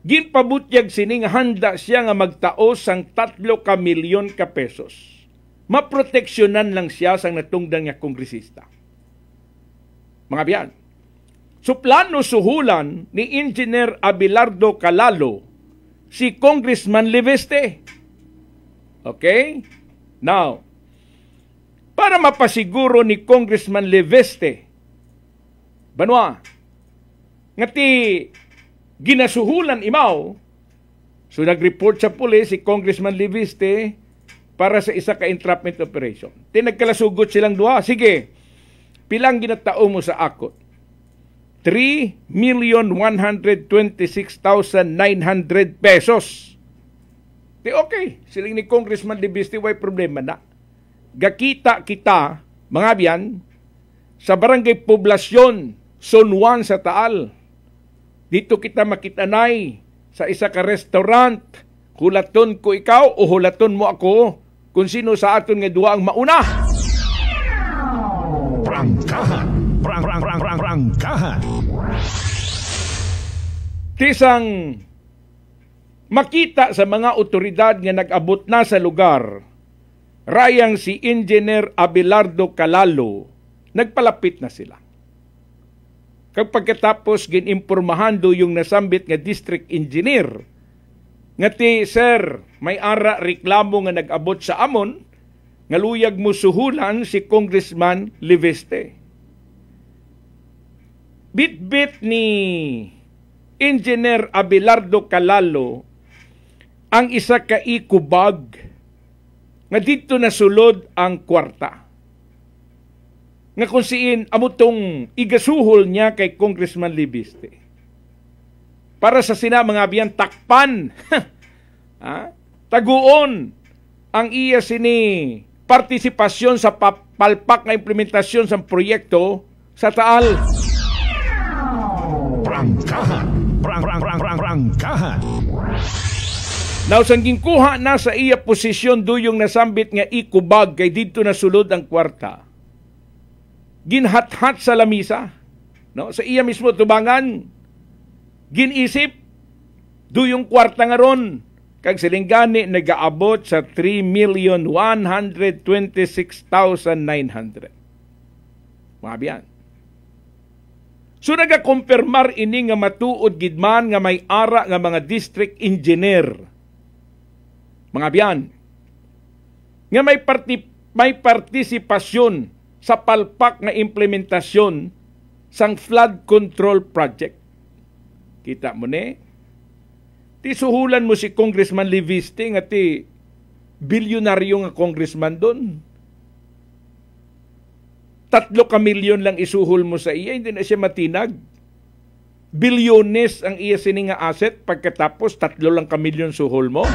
ginpabutyag sining handa siya nga magtaos sang 3 ka milyon ka pesos. Maproteksyonan lang siya sang natungdan nga kongresista. Mga biyan, suplano suhulan ni Engineer Abelardo Calalo si Congressman Leveste. Okay? Now, para mapasiguro ni Congressman Leveste, banwa, ngati ginasuhulan imaw, so nag-report sa pulis si Congressman Leveste para sa isa ka entrapment operation. Tinagkalasugot silang duha. Sige, pilang ginatao mo sa akot? 3,126,900 pesos. Di okay, siling ni Congressman Leveste, way problema na. Gakita kita, mga biyan, sa barangay Poblasyon, Zone 1 sa Taal. Dito kita makitanay sa isa ka restaurant. Hulaton ko ikaw o hulaton mo ako kung sino sa aton nga duha ang mauna. Prangkahan. Prangkahan. Tisang makita sa mga otoridad nga nag-abot na sa lugar, rayang si Engineer Abelardo Calalo, nagpalapit na sila. Pagkatapos ginimpormahan do yung nasambit nga district engineer, nga ti, sir, may ara reklamo nga nag-abot sa amon, nga luyag mo suhulan si Congressman Leveste. Bit-bit ni Engineer Abelardo Calalo ang isa ka ikubag nga dito nasulod ang kwarta. Nga kung siin amutong igasuhol niya kay Congressman Leveste. Para sa sina mga biyan takpan, taguon ang iya sini partisipasyon sa palpak na implementasyon sa proyekto sa Taal. Prangkahan. Prangkahan. Now, sang ginkuha na sa iya posisyon duyong nasambit nga ikubag kay dito nasulod ang kwarta. Ginhat-hat sa lamisa, no? Sa iya mismo tubangan, ginisip, duyong kwarta nga ron, kag silinggani nagaabot sa 3,126,900. Mga biyan. So nagakumpirmar ini nga matuod gidman nga may ara nga mga district engineer. Mga biyan, nga may partisipasyon sa palpak na implementasyon sang flood control project. Kita mo ne? Ti suhulan mo si Congressman Leveste nga ti bilyonaryo nga congressman doon. 3 ka milyon lang isuhol mo sa iya, hindi na siya matinag. Bilyones ang iya sini nga asset, pagkatapos 3 lang ka milyon suhol mo.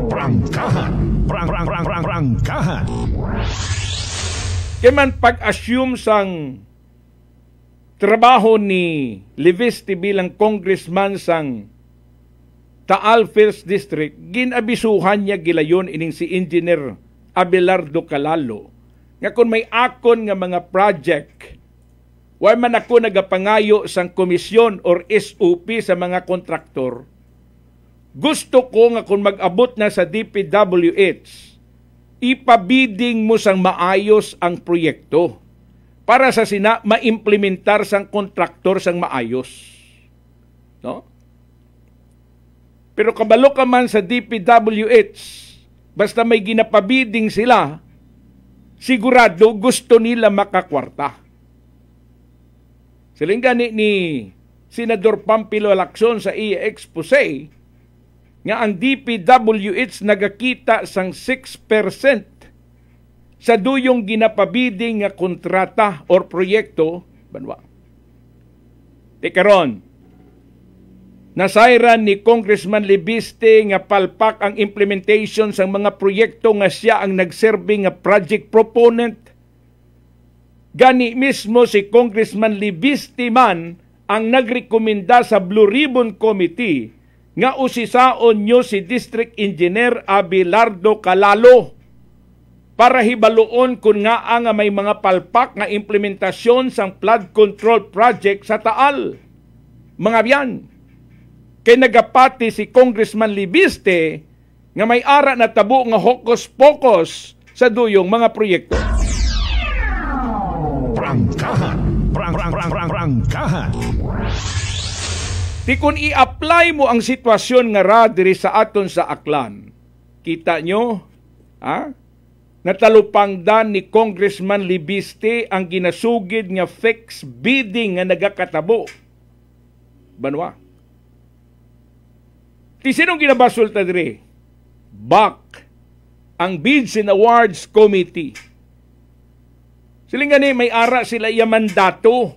Prangkahan. Prangkahan. Kaya man pag-assume sang trabaho ni Leveste bilang congressman sang Taal First District, ginabisuhan niya gilayon ining si Engineer Abelardo Calalo nga kung may akon nga mga project, way man ako nagapangayo sang komisyon or SOP sa mga kontraktor, gusto ko nga kung mag-abot na sa DPWH, ipabiding mo sang maayos ang proyekto para sa sina maimplementar sang kontraktor sang maayos. No? Pero kabalo ka man sa DPWH, basta may ginapabiding sila, sigurado gusto nila makakwarta. Silinggani ni Senador Pampilo Lacson sa iya expose, nga ang DPWH nagakita sang 6% sa duyong ginapabiding nga kontrata or proyekto, banwa. Tekaron, nasayran ni Congressman Leveste nga palpak ang implementation sang mga proyekto nga siya ang nagserve nga project proponent. Gani mismo si Congressman Leveste man ang nagrekomenda sa Blue Ribbon Committee nga usisaon nyo si District Engineer Abelardo Calalo para hibaluon kung nga nga may mga palpak nga implementasyon sang flood control project sa Taal. mga biyan. Kay nagapati si Congressman Libiste nga may ara na tabo nga hokus-pokus sa duyong mga proyekto. Prangkahan. Prangkahan. Di kung i-apply mo ang sitwasyon nga ra diri sa aton sa Aklan, kita nyo, natalupangdan ni Congressman Libiste ang ginasugid nga fixed bidding nga nagakatabo. Banwa. Ti sinong ginabasulta diri? BAC, ang Bids and Awards Committee. Siling gani may ara sila iya mandato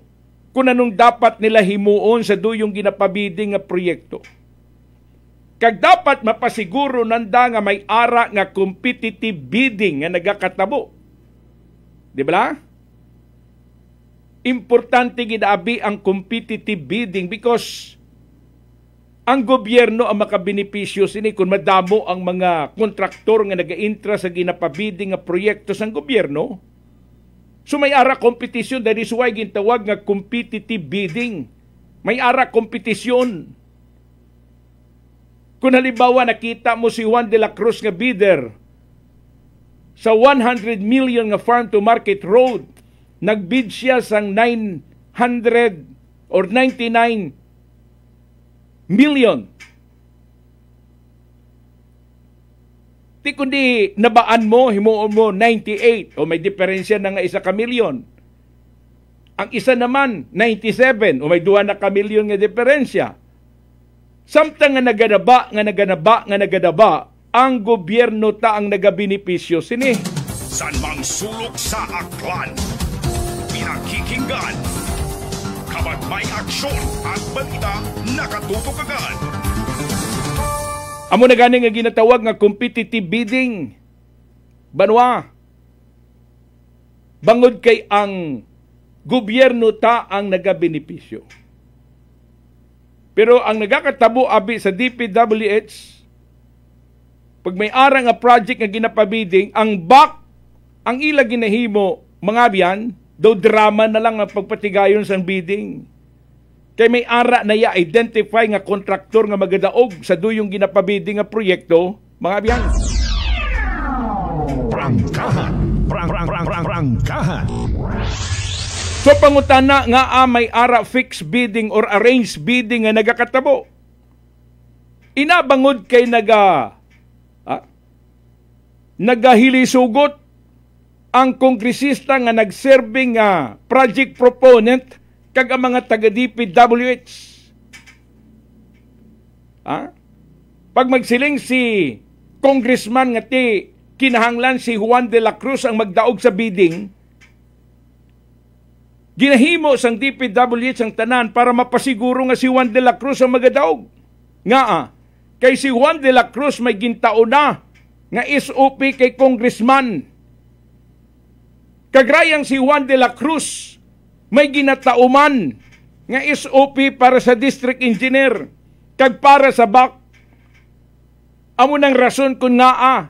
kung anong dapat nila himuon sa duyong ginapabiding nga proyekto. Kag dapat mapasiguro nanda nga may ara nga competitive bidding nga nagakatabo. Di ba? Importante gidaabi ang competitive bidding because ang gobyerno ang makabenepisyo sini kung madamo ang mga kontraktor nga nag-intra sa ginapabiding nga proyekto sang gobyerno. So may ara kompetisyon, that is why gintawag nga competitive bidding. May ara kompetisyon. Kung halimbawa nakita mo si Juan de la Cruz nga bidder sa 100 million nga farm to market road, nagbid siya sang 900 or 99 million. Di kundi nabaan mo, himuon mo 98 o may diferensya na nga 1 ka milyon. Ang isa naman 97 o may 2 na ka milyon nga diferensya. Samtang nga nagadaba, ang gobyerno ta ang nagabenepisyo sini. San mang sulok sa Aklan, pinakikinggan. Kabat may aksyon at balita nakatutok agad. Amo na gani nga ginatawag nga competitive bidding. Banwa. Bangod kay ang gobyerno ta ang nagabenepisyo. Pero ang nagakatabo abi sa DPWH, pag may ara nga project nga ginapabiding, ang BAC, ang ila ginahimo, mga biyan, daw drama na lang ang pagpatigayon sa bidding. Kay may ara na identify nga kontraktor nga magadaog sa duyong ginapabiding nga proyekto, mga biyan. Prangkahan. Prangkahan. So pangutana nga may ara fixed bidding or arranged bidding nga nagakatabo. Inabangod kay nagahilisugot ang kongresista nga nagserbing nga project proponent kag ang mga taga-DPWH. Pag magsiling si congressman nga ti kinahanglan si Juan de la Cruz ang magdaog sa bidding, ginahimo sang DPWH ang tanan para mapasiguro nga si Juan de la Cruz ang magadaog. Kay si Juan de la Cruz may gintaon na nga SOP kay congressman. Kagrayang si Juan de la Cruz may ginatauman nga SOP para sa district engineer kag para sa BAC. Amo nang rason kung na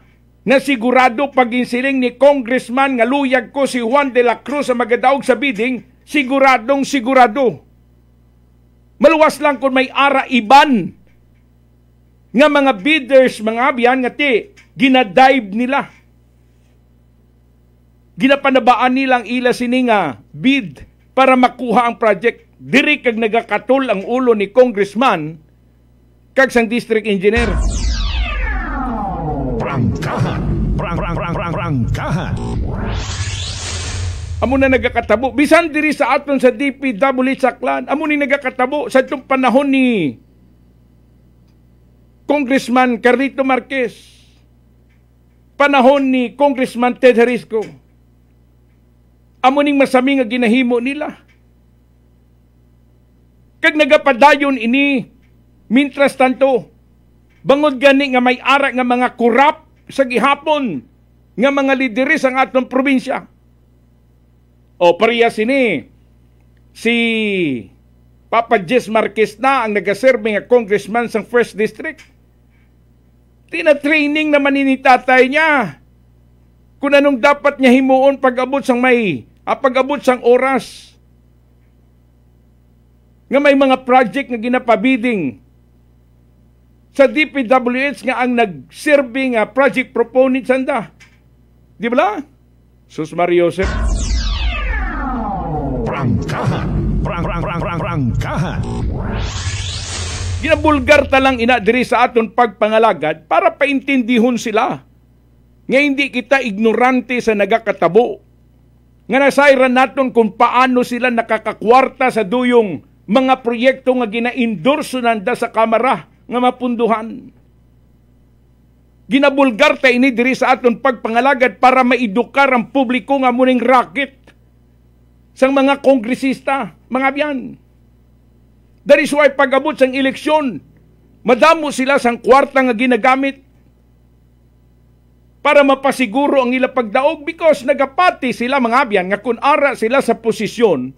sigurado pag insiling ni congressman nga luyag ko si Juan de la Cruz ang magadaog sa bidding, siguradong sigurado. Maluwas lang kung may ara iban nga mga bidders, mga abiyan nga ti, ginadive nila. Ginapanabaan nilang ila sininga bid para makuha ang project. Diri kag nagakatol ang ulo ni congressman kag sang district engineer. Prangkahan. Prangkahan. Amo na nagakatabo. Bisan diri sa aton sa DPWH Aklan, amo ni nagakatabo sa itong panahon ni Congressman Carlito Marquez. Panahon ni Congressman Ted Jalisco. Amo ning masami nga ginahimo nila. Kag nagapadayon ini, mintras tanto, bangod gani nga may ara nga mga kurap sa gihapon nga mga lideres ang atong probinsya. O pareha sini, si Papa Jess Marquez na ang nagaserbe nga congressman sa 1st District. Tina-training naman ni tatay niya kung anong dapat niya himuon pag-abot sang oras. nga may mga project nga ginapabiding sa DPWH nga ang nag-serving project proponent sanda. Di ba? Sus Mario Joseph. Prangkahan. Prangkahan. Ginabulgar talang ina diri sa aton pagpangalagad para paintindihon sila. Nga hindi kita ignorante sa nagakatabo. Nga nasayran naton kung paano sila nakakakwarta sa duyong mga proyekto nga gina-endorso nanda sa Kamara nga mapunduhan. Ginabulgar ta ini diri sa aton pagpangalagad para maedukar ang publiko nga muning racket sang mga kongresista, mga biyan. That is why pag-abot sang eleksyon, madamo sila sang kwarta nga ginagamit para mapasiguro ang ila pagdaog because nagapati sila mga abyan nga kung ara sila sa posisyon,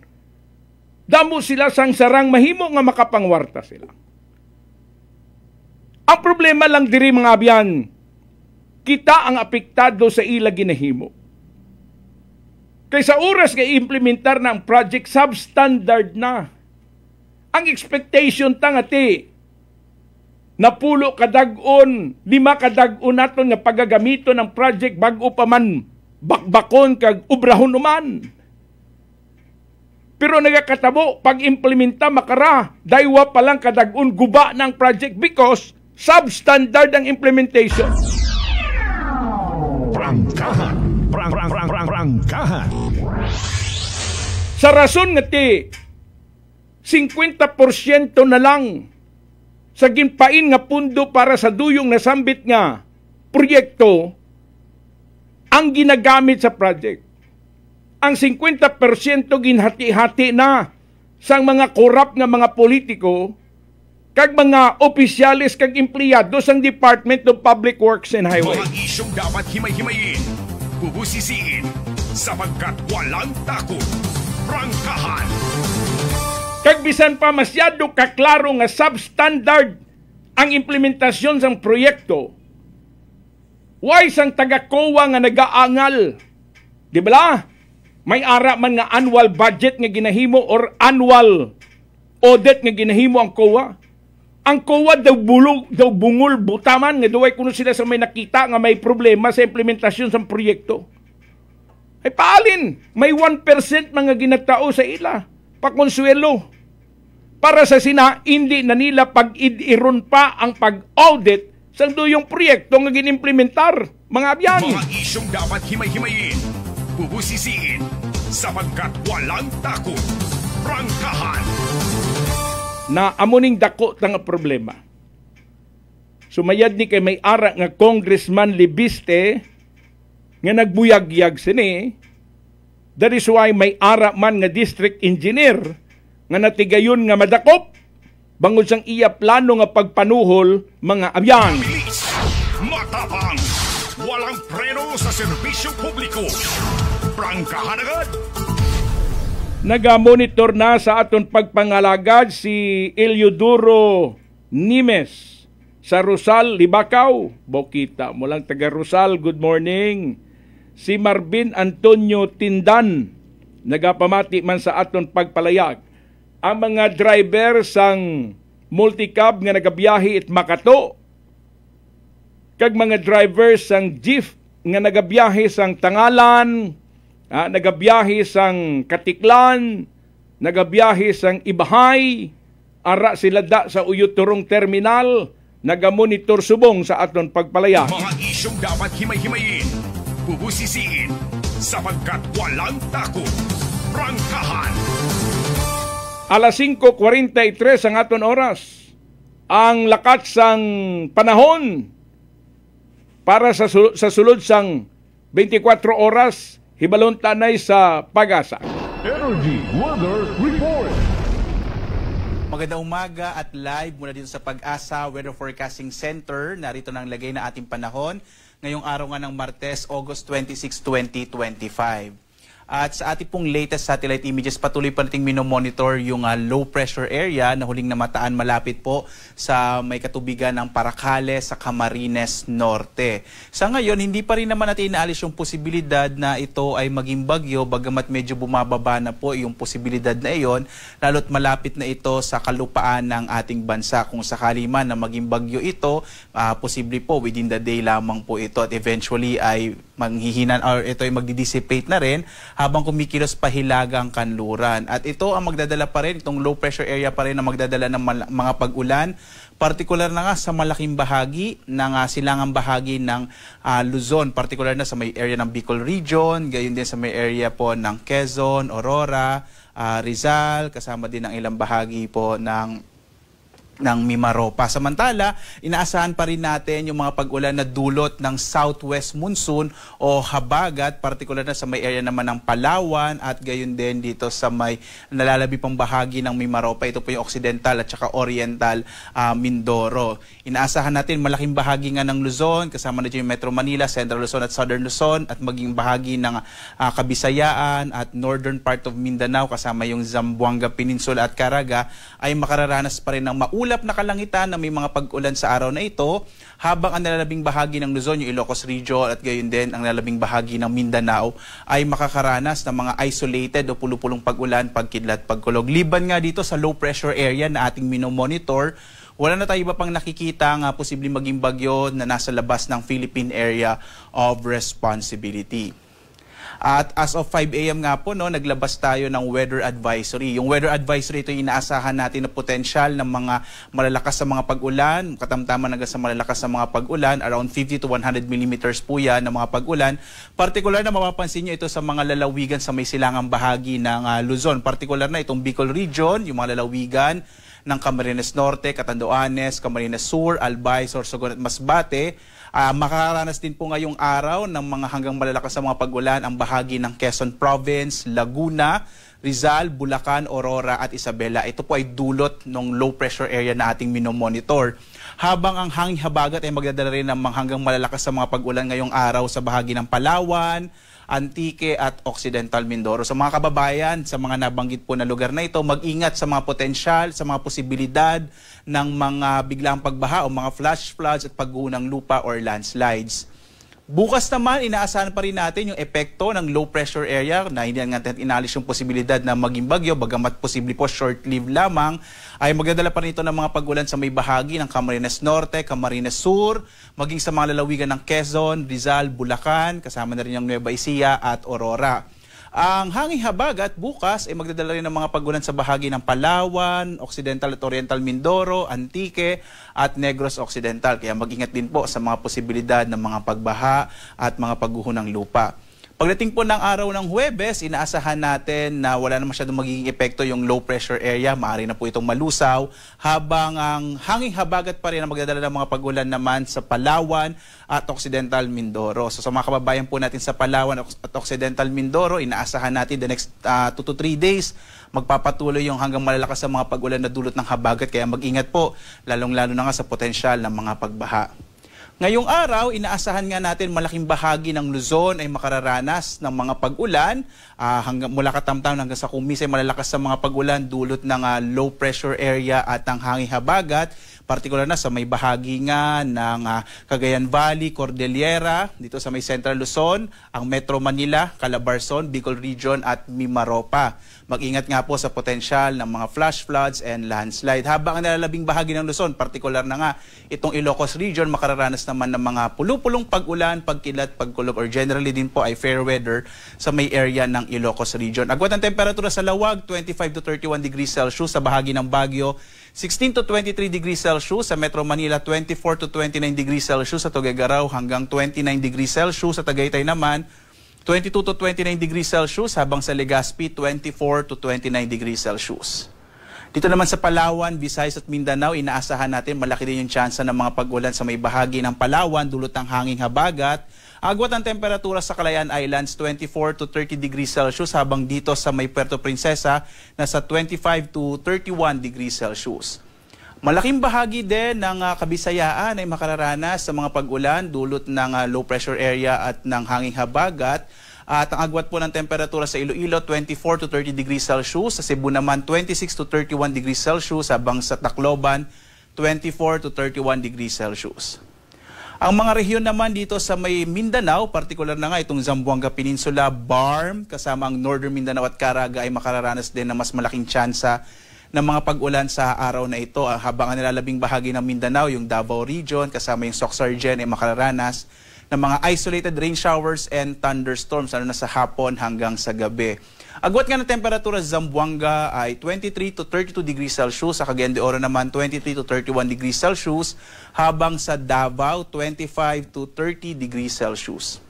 damo sila sang sarang mahimo nga makapangwarta sila. Ang problema lang diri mga abyan, kita ang apektado sa ila ginahimo. Kaysa oras nga implementar na ang project, substandard na. Ang expectation tangati, napulo kadag-on, 5 kadag-on naton nga pagagamito ng project bago pa man bakbakon kag ubrahon uman. Pero nagakatabo, pag implementa makara, daywa pa lang kadag-on guba ng project because substandard ang implementation. Prangkahan. Prangkahan. Sa rason nga ti, 50% na lang sa ginpain nga pundo para sa duyong nasambit nga proyekto ang ginagamit sa project. Ang 50% ginhati-hati na sa mga korap nga mga politiko kag mga opisyalis kag empleyado sang Department of Public Works and Highways. Mga isyong dapat himay-himayin, bubusisiin, sapagkat walang takot. Prangkahan. Kag bisan pa masyado kaklaro nga substandard ang implementasyon sang proyekto. Why sang taga-COA nga nagaangal? Di ba? May ara man nga annual budget nga ginahimo or annual audit nga ginahimo ang COA. Ang COA daw bungol butaman nga duway kuno sila sa may nakita nga may problema sa implementasyon sa proyekto. Ay paalin, may 1% mga ginatao sa ila pakonsuelo. Para sa sina, hindi na nila pag-iron pa ang pag-audit sa duyong proyekto nga ginimplementar. Mga abyan. Mga isyong dapat himay-himayin, bubusisiin, sapagkat walang takot. Prangkahan. Na amuning dako nga problema. Sumayad ni kay may ara nga Congressman Libiste nga nagbuyag-yag sini. That is why may ara man nga district engineer nga natigayon nga madakop bangod sang iya plano nga pagpanuhol mga abyan. Mabilis, matapang, walang preno sa serbisyo publiko. Prangkahan agad. Naga-monitor na sa aton pagpangalagad si Eliodoro Nimes sa Rosal, Libacao. Bokita mo lang taga Rosal, good morning. Si Marvin Antonio Tindan, nagapamati man sa aton pagpalayag. Ang mga driver sang multicab nga nagabiyahe it Makato, kag mga drivers sang jeep nga nagabiyahe sang Tangalan, nagabiyahe sang Katiklan, nagabiyahe sang Ibahay, ara sila da sa Uyuturong Terminal, nagamonitor subong sa aton pagpalayag. Mga isyong dapat himay-himayin, bubusisiin, sapagkat walang takot. Prangkahan. Alas 5:43 ang aton oras. Ang lakat sang panahon para sa sulod sang 24 oras, hibalon tanay sa Pag-asa. Energy Weather Report. Magandang umaga at live mula dito sa Pag-asa Weather Forecasting Center. Narito na ang lagay na ating panahon ngayong araw nga ng Martes, August 26, 2025. At sa ating pong latest satellite images, patuloy pa nating minomonitor yung low pressure area na huling namataan malapit po sa may katubigan ng Paracales sa Camarines Norte. Sa ngayon, hindi pa rin naman natin inaalis yung posibilidad na ito ay maging bagyo, bagamat medyo bumababa na po yung posibilidad na iyon, lalo't malapit na ito sa kalupaan ng ating bansa. Kung sakali man na maging bagyo ito, posible po within the day lamang po ito at eventually ay manghihinan or ito ay magdi-dissipate na rin habang kumikilos pa hilagang kanluran. At ito ang magdadala pa rin, itong low pressure area pa rin ang magdadala ng mga pag-ulan, partikular na nga sa malaking bahagi ng silangang bahagi ng Luzon, partikular na sa may area ng Bicol Region, gayon din sa may area po ng Quezon, Aurora, Rizal, kasama din ang ilang bahagi po ng Mimaropa. Samantala, inaasahan pa rin natin yung mga pag-ulan na dulot ng southwest monsoon o habagat, partikular na sa may area naman ng Palawan at gayon din dito sa may nalalabi pang bahagi ng Mimaropa. Ito po yung Occidental at saka Oriental Mindoro. Inaasahan natin malaking bahagi nga ng Luzon, kasama na dyan yung Metro Manila, Central Luzon at Southern Luzon at maging bahagi ng Kabisayaan at northern part of Mindanao, kasama yung Zamboanga Peninsula at Caraga, ay makararanas pa rin ng maulap na kalangitan na may mga pag-ulan sa araw na ito, habang ang nalalabing bahagi ng Luzon, yung Ilocos Region at gayon din ang nalalabing bahagi ng Mindanao ay makakaranas ng mga isolated o pulupulong pag-ulan, pagkidlat, pagkulog. Liban nga dito sa low pressure area na ating minomonitor, wala na tayo iba pang nakikita nga posibleng maging bagyo na nasa labas ng Philippine Area of Responsibility. At as of 5 a.m. nga po, naglabas tayo ng weather advisory. Yung weather advisory, ito yung inaasahan natin na potensyal ng mga malalakas sa mga pag-ulan, katamtaman hanggang sa malalakas sa mga pag-ulan, around 50 to 100 millimeters po yan ng mga pag-ulan. Partikular na mapapansin nyo ito sa mga lalawigan sa may silangang bahagi ng Luzon. Partikular na itong Bicol Region, yung mga lalawigan ng Camarines Norte, Catanduanes, Camarines Sur, Albay, Sorsogon at Masbate. Makakaranas din po ngayong araw ng mga hanggang malalakas sa mga pag-ulan ang bahagi ng Quezon Province, Laguna, Rizal, Bulacan, Aurora at Isabela. Ito po ay dulot ng low pressure area na ating minomonitor. Habang ang hangin habagat ay magdadala rin ng hanggang malalakas sa mga pag-ulan ngayong araw sa bahagi ng Palawan, Antique at Occidental Mindoro. So mga kababayan, sa mga nabanggit po na lugar na ito, mag-ingat sa mga potensyal, sa mga posibilidad ng mga biglang pagbaha o mga flash floods at pagguho ng lupa or landslides. Bukas naman, inaasahan pa rin natin yung epekto ng low pressure area na hindi natin inalis yung posibilidad na maging bagyo, bagamat posible po short-lived lamang, ay magdadala pa rin ito ng mga pag-ulan sa may bahagi ng Camarines Norte, Camarines Sur, maging sa mga lalawigan ng Quezon, Rizal, Bulacan, kasama na rin yung Nueva Ecija at Aurora. Ang hanging habagat bukas ay magdadala rin ng mga pag-ulan sa bahagi ng Palawan, Occidental at Oriental Mindoro, Antique at Negros Occidental. Kaya mag-ingat din po sa mga posibilidad ng mga pagbaha at mga pagguho ng lupa. Pagdating po ng araw ng Huwebes, inaasahan natin na wala na masyadong magiging epekto yung low pressure area. Maaari na po itong malusaw, habang ang hanging habagat pa rin ang magdadala ng mga pag-ulan naman sa Palawan at Occidental Mindoro. So sa mga kababayan po natin sa Palawan at Occidental Mindoro, inaasahan natin the next 2 to 3 days, magpapatuloy yung hanggang malalakas sa mga pag-ulan na dulot ng habagat. Kaya mag-ingat po, lalong-lalo na nga sa potensyal ng mga pagbaha. Ngayong araw, inaasahan nga natin malaking bahagi ng Luzon ay makararanas ng mga pag-ulan mula Katamtam hanggang sa Kumis ay malalakas sa mga pag-ulan dulot ng low pressure area at ang hanging habagat, partikular na sa may bahagi nga ng Cagayan Valley, Cordillera, dito sa may Central Luzon, ang Metro Manila, Calabarzon, Bicol Region at Mimaropa. Mag-ingat nga po sa potensyal ng mga flash floods and landslide. Habang ang nalalabing bahagi ng Luzon, partikular na nga itong Ilocos Region, makararanas naman ng mga pulupulong pag-ulan, pagkilat, pagkulog, or generally din po ay fair weather sa may area ng Ilocos Region. Agwat ang temperatura sa Lawag, 25 to 31 degrees Celsius sa bahagi ng Baguio, 16 to 23 degrees Celsius sa Metro Manila, 24 to 29 degrees Celsius sa Tuguegarao, hanggang 29 degrees Celsius sa Tagaytay naman, 22 to 29 degrees Celsius, habang sa Legazpi, 24 to 29 degrees Celsius. Dito naman sa Palawan, Visayas at Mindanao, inaasahan natin malaki din yung tsansa ng mga pag-ulan sa may bahagi ng Palawan dulot ng hanging habagat. Agwat ang temperatura sa Calayan Islands, 24 to 30 degrees Celsius, habang dito sa may Puerto Princesa, nasa 25 to 31 degrees Celsius. Malaking bahagi din ng Kabisayaan ay makararanas sa mga pag-ulan dulot ng low pressure area at ng hanging habagat. At ang agwat po ng temperatura sa Iloilo, 24 to 30 degrees Celsius. Sa Cebu naman, 26 to 31 degrees Celsius. Habang sa Tacloban, 24 to 31 degrees Celsius. Ang mga rehiyon naman dito sa may Mindanao, partikular na nga itong Zamboanga Peninsula, Barm, kasama ang Northern Mindanao at Caraga ay makararanas din ng mas malaking tsansa ng mga pag-ulan sa araw na ito. Habang ang nilalabing bahagi ng Mindanao, yung Davao Region, kasama yung Soc-Sargen ay makararanas ng mga isolated rain showers and thunderstorms na sa hapon hanggang sa gabi. Agwat nga ng temperatura sa Zamboanga ay 23 to 32 degrees Celsius. Sa Cagayan de Oro naman 23 to 31 degrees Celsius. Habang sa Davao 25 to 30 degrees Celsius.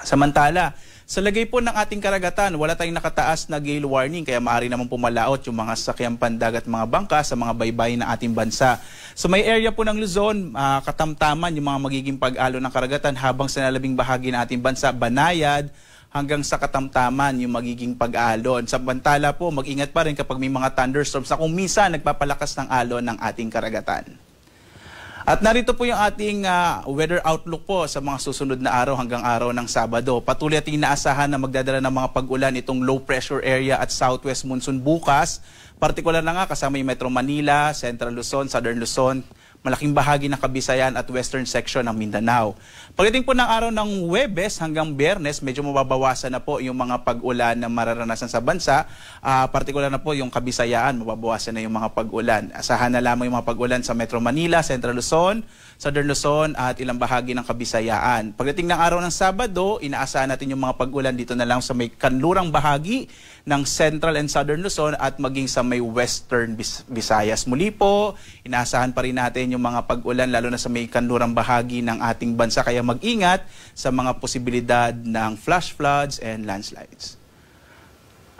Samantala, sa lagay po ng ating karagatan, wala tayong nakataas na gale warning kaya maaari naman pumalaot yung mga sasakyang pandagat at mga bangka sa mga baybayin ng ating bansa. Sa may area po ng Luzon, katamtaman yung mga magiging pag-alo ng karagatan habang sa nalabing bahagi ng ating bansa, Banayad, hanggang sa katamtaman yung magiging pag-alon. Samantala po, mag-ingat pa rin kapag may mga thunderstorms na kung minsan nagpapalakas ng alon ng ating karagatan. At narito po yung ating weather outlook po sa mga susunod na araw hanggang araw ng Sabado. Patuloy ating inaasahan na magdadala ng mga pag-ulan itong low pressure area at southwest monsoon bukas. Partikular na nga kasama yung Metro Manila, Central Luzon, Southern Luzon, malaking bahagi ng Kabisayan at western section ng Mindanao. Pagdating po ng araw ng Huwebes hanggang Biyernes, medyo mababawasan na po yung mga pag-ulan na mararanasan sa bansa. Partikular na po yung Kabisayaan, mababawasan na yung mga pag-ulan. Asahan na lamang yung mga pag-ulan sa Metro Manila, Central Luzon, Southern Luzon at ilang bahagi ng Kabisayaan. Pagdating ng araw ng Sabado, inaasahan natin yung mga pag-ulan dito na lang sa may kanlurang bahagi ng Central and Southern Luzon at maging sa may Western Visayas. Muli po, inaasahan pa rin natin yung mga pag-ulan lalo na sa may kanlurang bahagi ng ating bansa. Kaya mag-ingat sa mga posibilidad ng flash floods and landslides.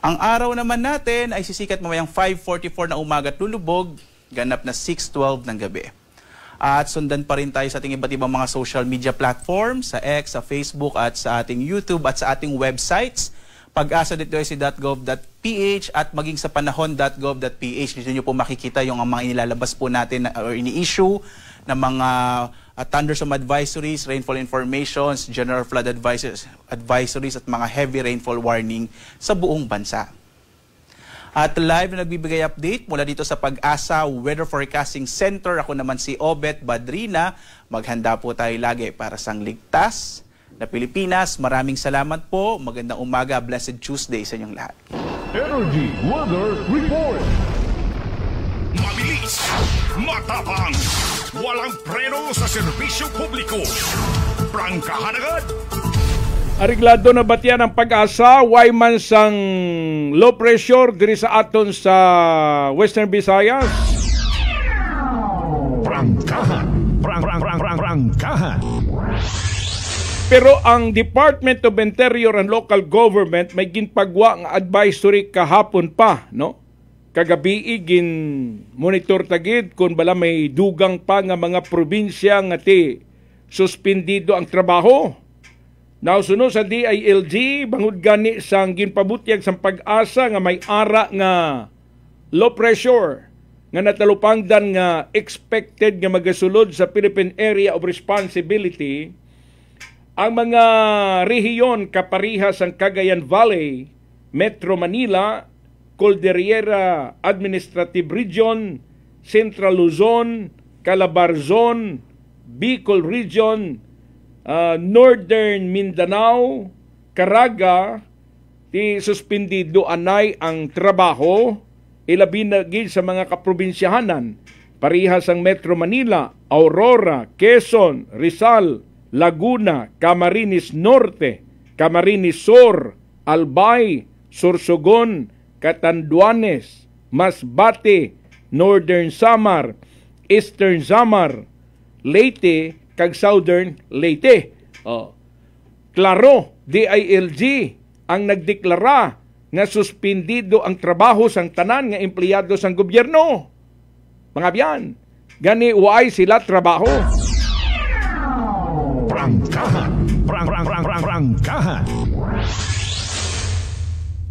Ang araw naman natin ay sisikat mamayang 5:44 na umaga at lulubog, ganap na 6:12 ng gabi. At sundan pa rin tayo sa ating iba't ibang mga social media platforms, sa X, sa Facebook at sa ating YouTube at sa ating websites, pag-asa.gov.ph at maging sa panahon.gov.ph. Dito nyo po makikita yung mga inilalabas po natin or ini-issue ng mga thunderstorm advisories, rainfall informations, general flood advisories at mga heavy rainfall warning sa buong bansa. At live na nagbibigay update mula dito sa Pag-asa Weather Forecasting Center. Ako naman si Obet Badrina. Maghanda po tayo lagi para sa ligtas na Pilipinas. Maraming salamat po. Magandang umaga. Blessed Tuesday sa inyong lahat. Energy Weather Report. Mabilis, matapang, walang preno sa serbisyo publiko. Prangkahan agad. Ariglado na batyan ang Pag-asa, way man sang low pressure diri sa aton sa Western Visayas. Prangkahan, prangkahan. Pero ang Department of Interior and Local Government may ginpagwa nga advisory kahapon pa, no? Kagabi gin monitor tagid kung bala may dugang pa nga mga probinsya nga ti suspendido ang trabaho. Nausunod sa DILG, bangod gani sang ginpabutyag sang Pag-asa nga may ara nga low pressure nga natalupangdan nga expected nga magasulod sa Philippine Area of Responsibility. Ang mga rehiyon kaparihas ang Cagayan Valley, Metro Manila, Cordillera Administrative Region, Central Luzon, Calabarzon, Bicol Region, Northern Mindanao, Caraga, ti suspendido anay ang trabaho, ilabi na gid sa mga kaprobinsyahanan, parihas ang Metro Manila, Aurora, Quezon, Rizal, Laguna, Camarines Norte, Camarines Sur, Albay, Sorsogon, Catanduanes, Masbate, Northern Samar, Eastern Samar, Leyte, kag Southern Leyte. Klaro, DILG ang nagdeklara nga suspendido ang trabaho sang tanan nga empleyado sang gobyerno. Mga biyan, gani uay sila trabaho. Prangkahan, prangkahan.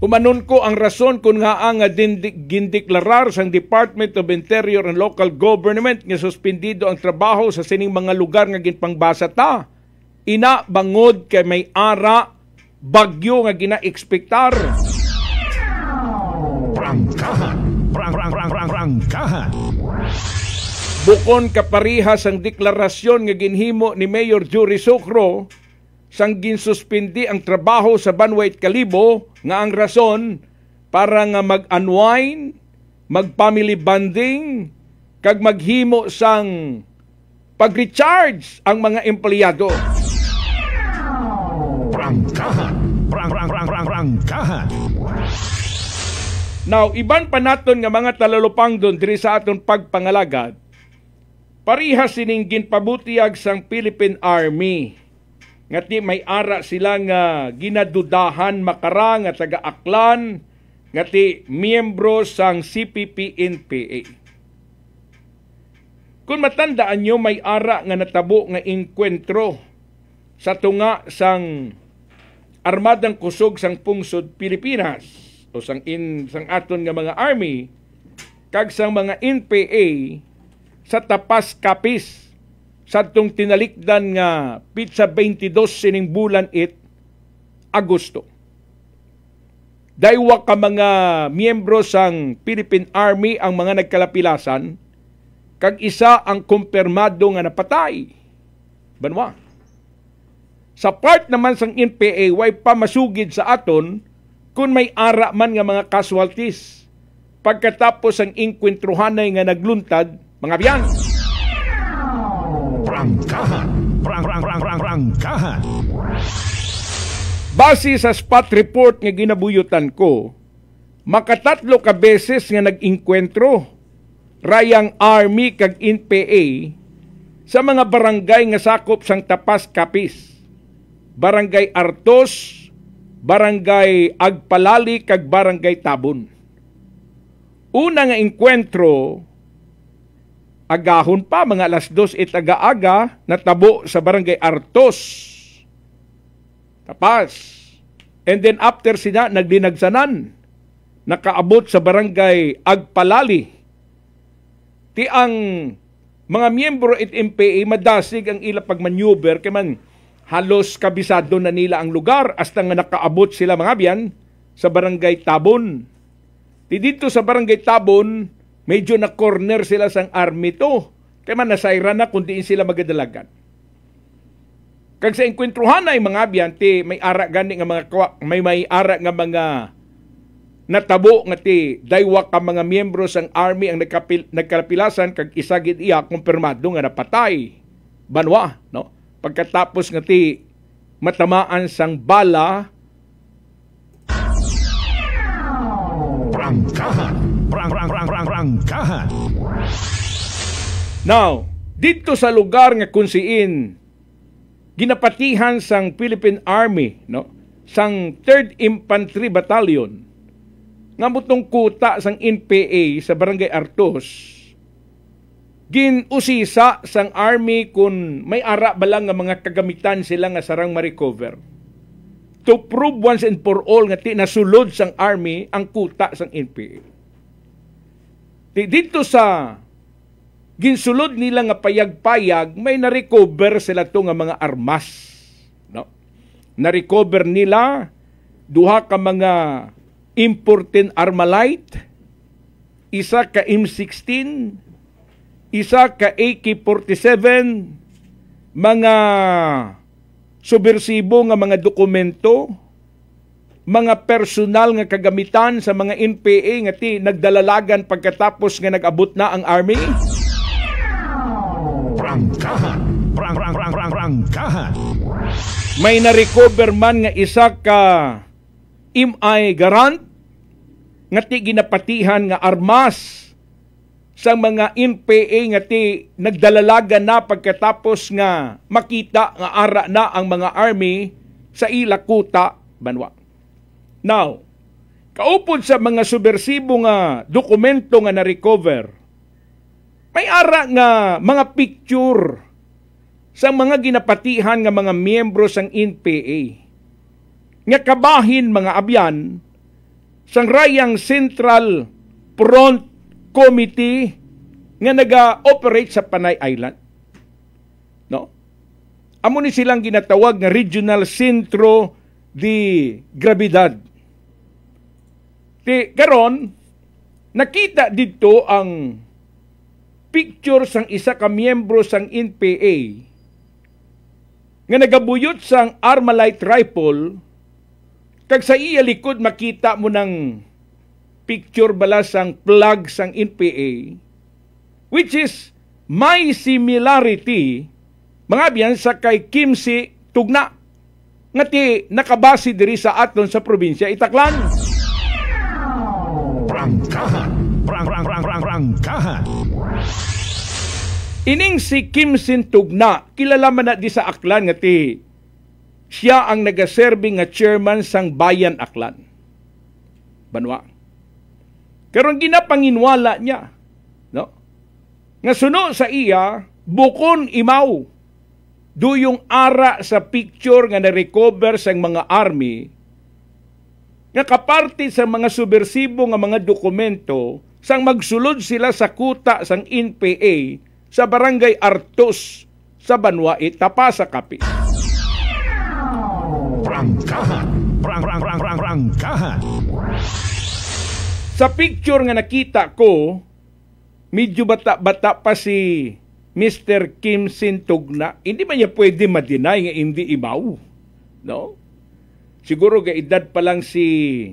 Umanon ko ang rason kung nga ang gindeklarar sang Department of Interior and Local Government nga suspendido ang trabaho sa sining mga lugar nga ginpangbasa ta. Ina bangod kay may ara bagyo nga ginaekspektar. Prangkahan. Prangkahan. Bukon kaparihas ang deklarasyon nga ginhimo ni Mayor Jory Socro sang ginsuspindi ang trabaho sa Banwait Kalibo nga ang rason para nga mag-unwind, mag-family bonding, kag maghimo sang pag-recharge ang mga empleyado. Prangkahan. Prangkahan. Now, iban pa naton nga mga talalupang doon diri sa aton pagpangalagad, parihas sining ginpabutiag sang Philippine Army. Ngati may ara sila nga ginadudahan makarang at taga-aklan, ngati miyembro sang CPP-NPA. Kung matandaan nyo, may ara nga natabo nga inkwentro sa tunga sang Armadang Kusog sang Pungsod Pilipinas o sang aton nga mga army kag sang mga NPA sa Tapas Capiz sadtong tinalikdan nga pitsa 22 sining bulan Agosto. Daywa ka mga miyembro sang Philippine Army ang mga nagkalapilasan kag isa ang kumpirmado nga napatay. Banwa. Sa part naman sang NPA way pa masugid sa aton kung may ara man nga mga casualties pagkatapos ang inkwentruhanay nga nagluntad mga biyan. Prangkahan. Prangkahan. Base sa spot report nga ginabuyutan ko, makatatlo ka beses nga nag-inkwentro rayang Army kag NPA sa mga barangay nga sakop sang Tapas Capiz, Barangay Artos, Barangay Agpalali kag Barangay Tabon. Una nga inkwentro agahon pa mga alas 2 aga-aga natabo sa Barangay Artos, Tapas. And then after sina nagdinagsanan, nakaabot sa Barangay Agpalali. Ti ang mga miyembro it MPA madasig ang ila pagmaneuver kay man halos kabisado na nila ang lugar hasta nga nakaabot sila mga biyan sa Barangay Tabon. Ti dito sa Barangay Tabon, medyo na corner sila sang army to. Kaya man nasayra na kung diin sila magadalagan. Kag sa enkwentruhan ay mga abiyante, may ara gani nga mga may ara nga mga natabo nga ti daywa ka mga miyembro sang army ang nagkalapilasan kag isa gid iya kumpirmado nga napatay. Banwa, no? Pagkatapos nga ti matamaan sang bala. Prangkahan. Prangkahan. Now, dito sa lugar nga kunsiin ginapatihan sang Philippine Army, no? Sang 3rd Infantry Battalion nga mutong kuta sang NPA sa Barangay Artos. Ginusisa sang Army kung may ara ba lang nga mga kagamitan sila nga sarang ma-recover. To prove once and for all nga nasulod sang Army ang kuta sang NPA. Dito sa ginsulod nila nga payag-payag, may na-recover sila to nga mga armas. No? Na-recover nila duha ka mga important Armalite, isa ka M16, isa ka AK-47, mga subversibo nga mga dokumento, mga personal nga kagamitan sa mga NPA nga ti nagdalalagan pagkatapos nga nag-abot na ang army. Prangkahan. Prangkahan. May na-recover man nga isa ka MI Garant nga ti ginapatihan nga armas sa mga NPA nga ti nagdalalagan na pagkatapos nga makita nga ara na ang mga army sa ila kuta, banwa. Now, kaupod sa mga subversibo nga dokumento nga na-recover, may ara nga mga picture sa mga ginapatihan nga mga miyembro sang NPA. Nga kabahin mga abyan sang rayang Central Front Committee nga naga-operate sa Panay Island. No? Amo ni silang ginatawag nga Regional Centro di grabidad. Ti karon nakita dito ang picture sang isa ka miyembro sang NPA nga nagabuyot sang Armalite rifle kag sa iya likod makita mo ng picture bala sang plug sang NPA, which is may similarity mga biyan sa kay Kimsi Tugna nga ti nakabase diri sa aton sa probinsya Itaklan. Prangkahan. Prangkahan. Ining si Kimsi Tugna, kilala man na di sa Aklan nga ti siya ang nagaserbi nga chairman sang Bayan Aklan. Banwa. Karon ginapanginwala niya, no? Nga suno sa iya bukon imaw duyong ara sa picture nga na-recover sang mga army nga kaparte sa mga subversibo nga mga dokumento sang magsulod sila sa kuta sang NPA sa Barangay Artos sa Banwait, Tapasa, Capiz. Prangkahan. Prangkahan. Sa picture nga nakita ko, medyo bata-bata pa si Mr. Kimsi Tugna. Hindi man niya pwede ma-deny nga hindi imaw. No? Siguro ga edad pa lang si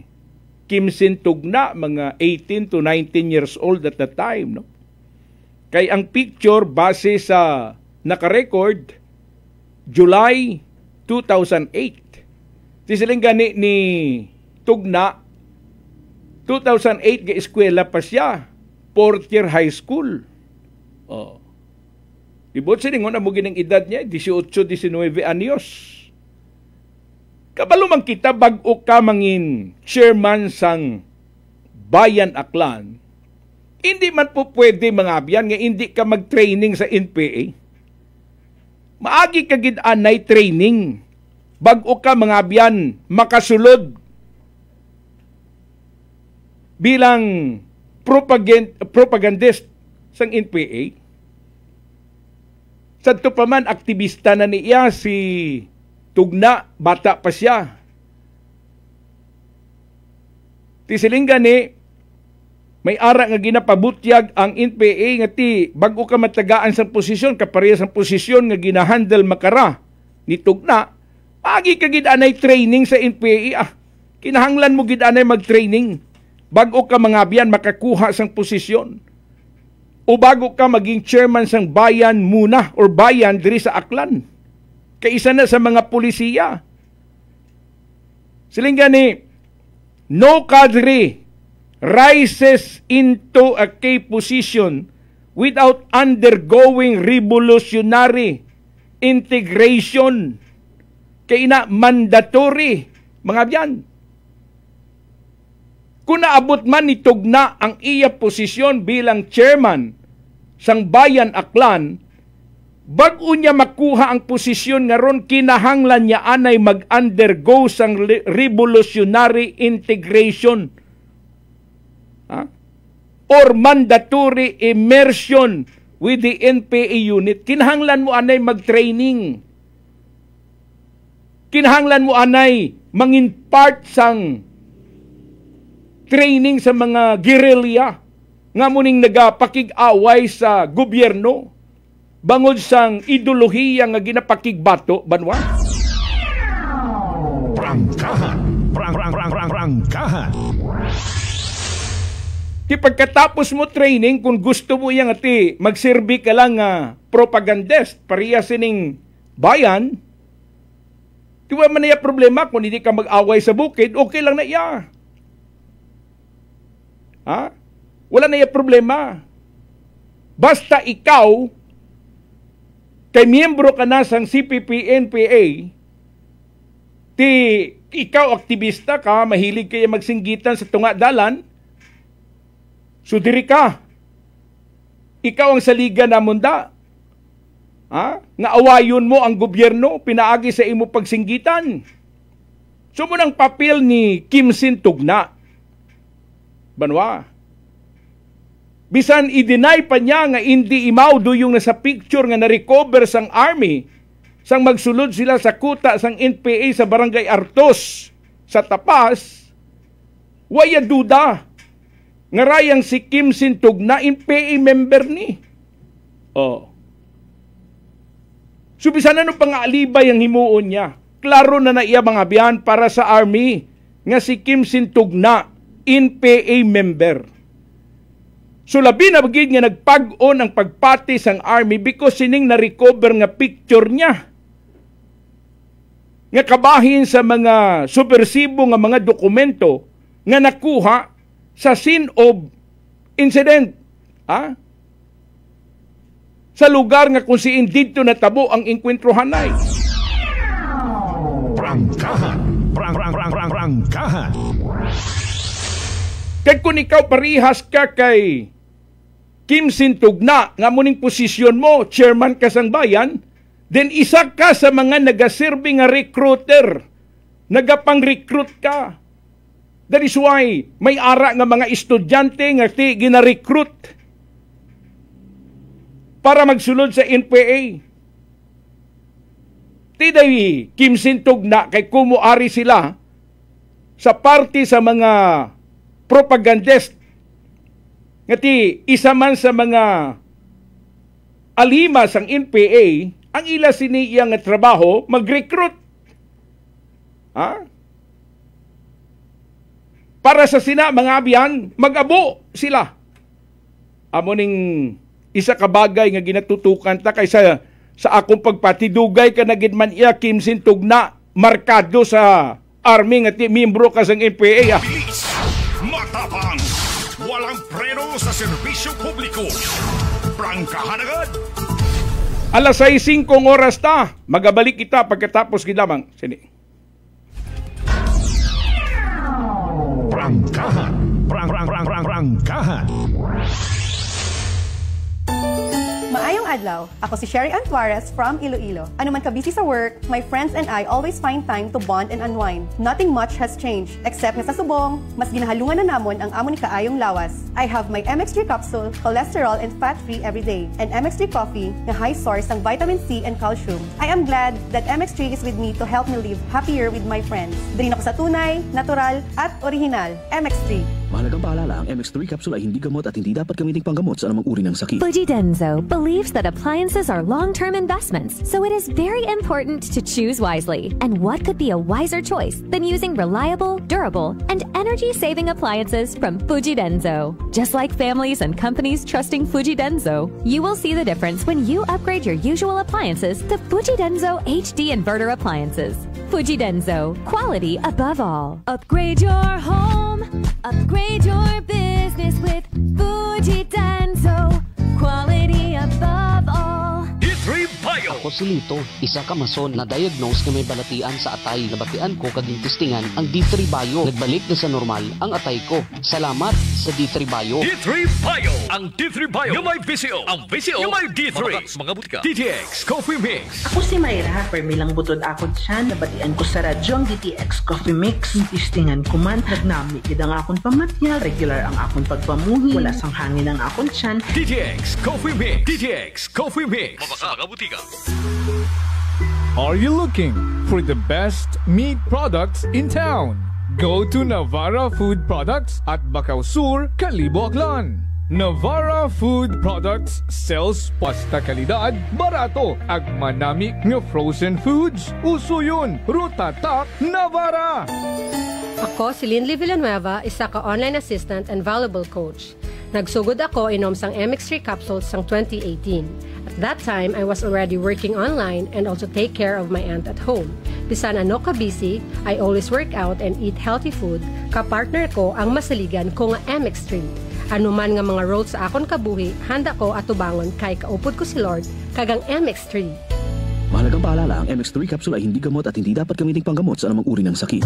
Kimsi Tugna, mga 18 to 19 years old at the time. No? Kay ang picture base sa naka-record July 2008. Tisiling gani ni Tugna 2008 ga eskwela pa siya, 4th year high school. Oh. Ibot siningon na mo ginang edad niya 18-19 anyos. Kabalo man kita bag-o ka mangin chairman sang Bayan Aklan. Hindi man po pwede mga abyan nga hindi ka mag-training sa NPA. Maagi ka gid anay training. Bag-o ka mga abyan makasulod bilang propagandist sang NPA. Sadto pa man aktivista na niya si Tugna, bata pa siya. Tisiling gani may ara nga ginapabutyag ang NPA nga ti bag-o ka matagaan sa posisyon kapareha sa posisyon nga ginahandle makara ni Tugna. Agi ka gid anay training sa NPA. Kinahanglan mo gid anay mag-training bago ka mga biyan makakuha sang posisyon. O bago ka maging chairman sang bayan muna or bayan diri sa Aklan. Kaisa na sa mga pulisiya. Siling gani, no cadre rises into a key position without undergoing revolutionary integration. Kaya na mandatory, mga biyan. Kung naabot man ni Tugna ang iya posisyon bilang chairman sang Bayan Aklan, bag-o niya makuha ang posisyon nga ron kinahanglan niya anay mag-undergo sang revolutionary integration. Or mandatory immersion with the NPA unit. Kinahanglan mo anay mag-training. Kinahanglan mo anay mangin part sang training sa mga guerrilla nga muning nagapakig-away sa gobyerno bangod sang ideolohiya nga ginapakigbato banwa. Prangkahan. Prangkahan. Ti pagkatapos mo training, kung gusto mo yang ati magserbi ka lang nga propagandist pareha sining bayan, di ba man niya problema kung hindi ka mag-away sa bukid, okay lang na iya. Ha? Wala na iya problema. Basta ikaw kay miyembro ka na sang CPP-NPA, ti ikaw aktivista ka, mahilig kaya magsinggitan sa tunga dalan, so diri ka. Ikaw ang saliga na munda. Ha? Nga awayon mo ang gobyerno, pinaagi sa imo pagsinggitan. So mo nang papel ni Kimsi Tugna. Banwa. Bisan i-deny pa niya nga hindi imaw do yung nasa picture nga na-recover sang army, sang magsulod sila sa kuta sang NPA sa Barangay Artos sa Tapas, waya duda nga rayang si Kim Sintug na NPA member ni. Subisan na nung pang-aalibay ang himuon niya. Klaro na iya mga biyan para sa Army nga si Kim Sintug na NPA member. So labi na bagid nga nagpag-on ang pagpati sang Army because sining na-recover nga picture niya. Nga kabahin sa mga subversibo nga mga dokumento nga nakuha sa scene of incident. Sa lugar nga kung siin dito natabo ang inkwentrohanay. Prangkahan. Prangkahan. Kaya kung ikaw parihas ka kay Kim Sintug na nga muning posisyon mo, chairman ka sang bayan, then isa ka sa mga nagaserbi nga recruiter. Nagapang-recruit ka. That is why may ara nga mga estudyante nga gina-recruit para magsulod sa NPA. Tiday Kim Sintug na kay kumuari sila sa party sa mga propagandist nga isa man sa mga alima sang NPA ang ila siniya nga trabaho mag-recruit. Para sa sina mga abiyan mag-abo sila. Amo ning isa ka bagay nga ginatutukan ta kaysa sa akong pagpatidugay ka na gid man iya Kim Sintug na markado sa Army nga miyembro ka sang NPA. Bilis, matapang, walang preno sa serbisyo publiko. Prangkahan agad. Alas 6:05 oras ta. Magabalik kita pagkatapos gidamang. Sini. Prangkahan. Prangkahan. Maayong adlaw, ako si Sherry Antuarez from Iloilo. Ano man ka busy sa work, my friends and I always find time to bond and unwind. Nothing much has changed, except nga sa subong, mas ginahalungan na namon ang amon ni kaayong lawas. I have my MX3 capsule, cholesterol and fat-free every day, and MX3 coffee na high source ng vitamin C and calcium. I am glad that MX3 is with me to help me live happier with my friends. Drin ako sa tunay, natural, at original. MX3. Mahalagang paalala, ang MX3 capsule ay hindi gamot at hindi dapat gamiting panggamot sa anumang uri ng sakit. Fuji Denso believes that appliances are long-term investments, so it is very important to choose wisely. And what could be a wiser choice than using reliable, durable, and energy-saving appliances from Fuji Denso? Just like families and companies trusting Fuji Denso, you will see the difference when you upgrade your usual appliances to Fuji Denso HD inverter appliances. Fuji Denso, quality above all. Upgrade your home, upgrade your business with Fuji Denso, quality above all. D3 Bio. Ako si Lito, isa ka mason na diagnose nga may balatian sa atay. Nabatian ko kaging testingan ang D3 Bio. Nagbalik na sa normal ang atay ko. Salamat sa D3 Bio. D3 Bio. Ang D3 Bio yung may VCO. Ang VCO yung may D3. Mga butika. DTX Coffee Mix. Ako si Mayra, permilang butod ako siya. Nabatian ko sa radyo ang DTX Coffee Mix. Testingan ko man, nagnami kid ang akong pamatya. Regular ang akong pagpamuhi. Wala sang hangin ang akong tiyan. DTX Coffee Mix. DTX Coffee Mix. Mga butika. Are you looking for the best meat products in town? Go to Navara Food Products at Bacau Sur, Calibo, Aklan. Navara Food Products sells pasta kalidad, barato, ag manami nga frozen foods. Uso yun, Rutatak Navara! Ako si Linley Villanueva, isa ka online assistant and valuable coach. Nagsugod ako inom sang MX3 capsules sang 2018. At that time, I was already working online and also take care of my aunt at home. Bisan ano ka busy, I always work out and eat healthy food. Kapartner ko ang masaligan ko nga MX3. Ano man nga mga roles sa akon kabuhi, handa ko atubangon kay kaupod ko si Lord kagang MX3. Mahalagang paalala, ang MX3 capsule ay hindi gamot at hindi dapat gamiting panggamot sa anumang uri ng sakit.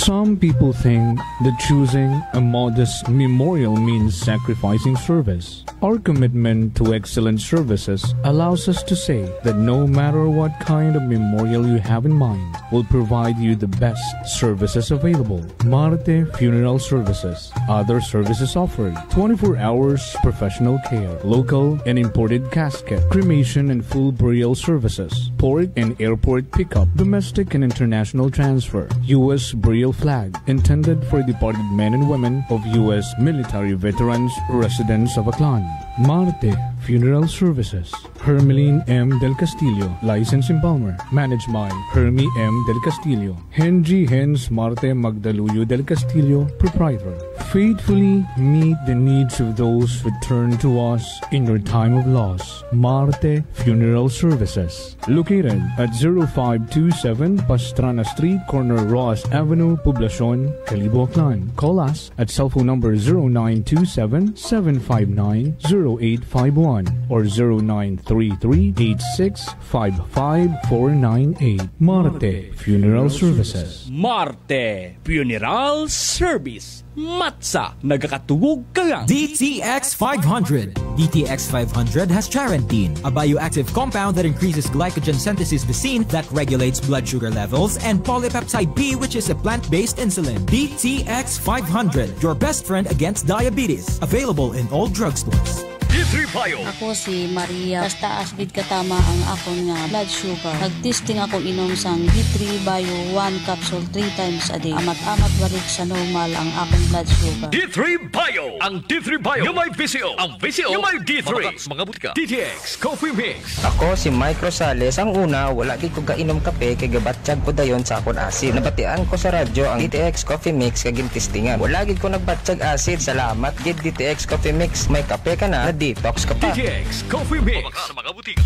Some people think that choosing a modest memorial means sacrificing service. Our commitment to excellent services allows us to say that no matter what kind of memorial you have in mind, we'll provide you the best services available. Marte Funeral Services. Other services offered: 24 hours professional care, local and imported casket, cremation and full burial services, port and airport pickup, domestic and international transfer, U.S. burial flag, intended for departed men and women of U.S. military veterans residents of Aklan. Marte Funeral Services. Hermeline M. Del Castillo, License in Palmer. Managed by Hermie M. Del Castillo. Henry Hens Marte Magdaluyo Del Castillo, Proprietor. Faithfully meet the needs of those who turn to us in your time of loss. Marte Funeral Services. Located at 0527 Pastrana Street, corner Ross Avenue, Poblacion, Calibo, Aklan. Call us at cell phone number 0927-759-0851 or 0933-8655498. Marte Funeral Services. Marte Funeral Service. Matsa, nagakatugog ka lang. DTX 500. DTX 500 has Charantine, a bioactive compound that increases glycogen synthesis vacine that regulates blood sugar levels, and polypeptide B, which is a plant-based insulin. DTX 500, your best friend against diabetes. Available in all drugstores. D3 Bio. Ako si Maria. Taas bid katama ang akong nga blood sugar. Nagtesting ako inom sang D3 Bio 1 capsule 3 times a day. Amat-amat balik sa normal ang akong blood sugar. D3 Bio. Ang D3 Bio yung may VCO. Ang VCO yung may D3. Mga butika. DTX Coffee Mix. Ako si Mike Rosales. Ang una, wala gid ko gainom kape kay gabatsyag ko dayon sa akong acid. Nabatian ko sa radyo ang DTX Coffee Mix kay gintistingan. Wala gid ko nagbatsyag acid. Salamat gid DTX Coffee Mix. May kape ka na. Detox ka pa. DTX Coffee Mix sa mga butika.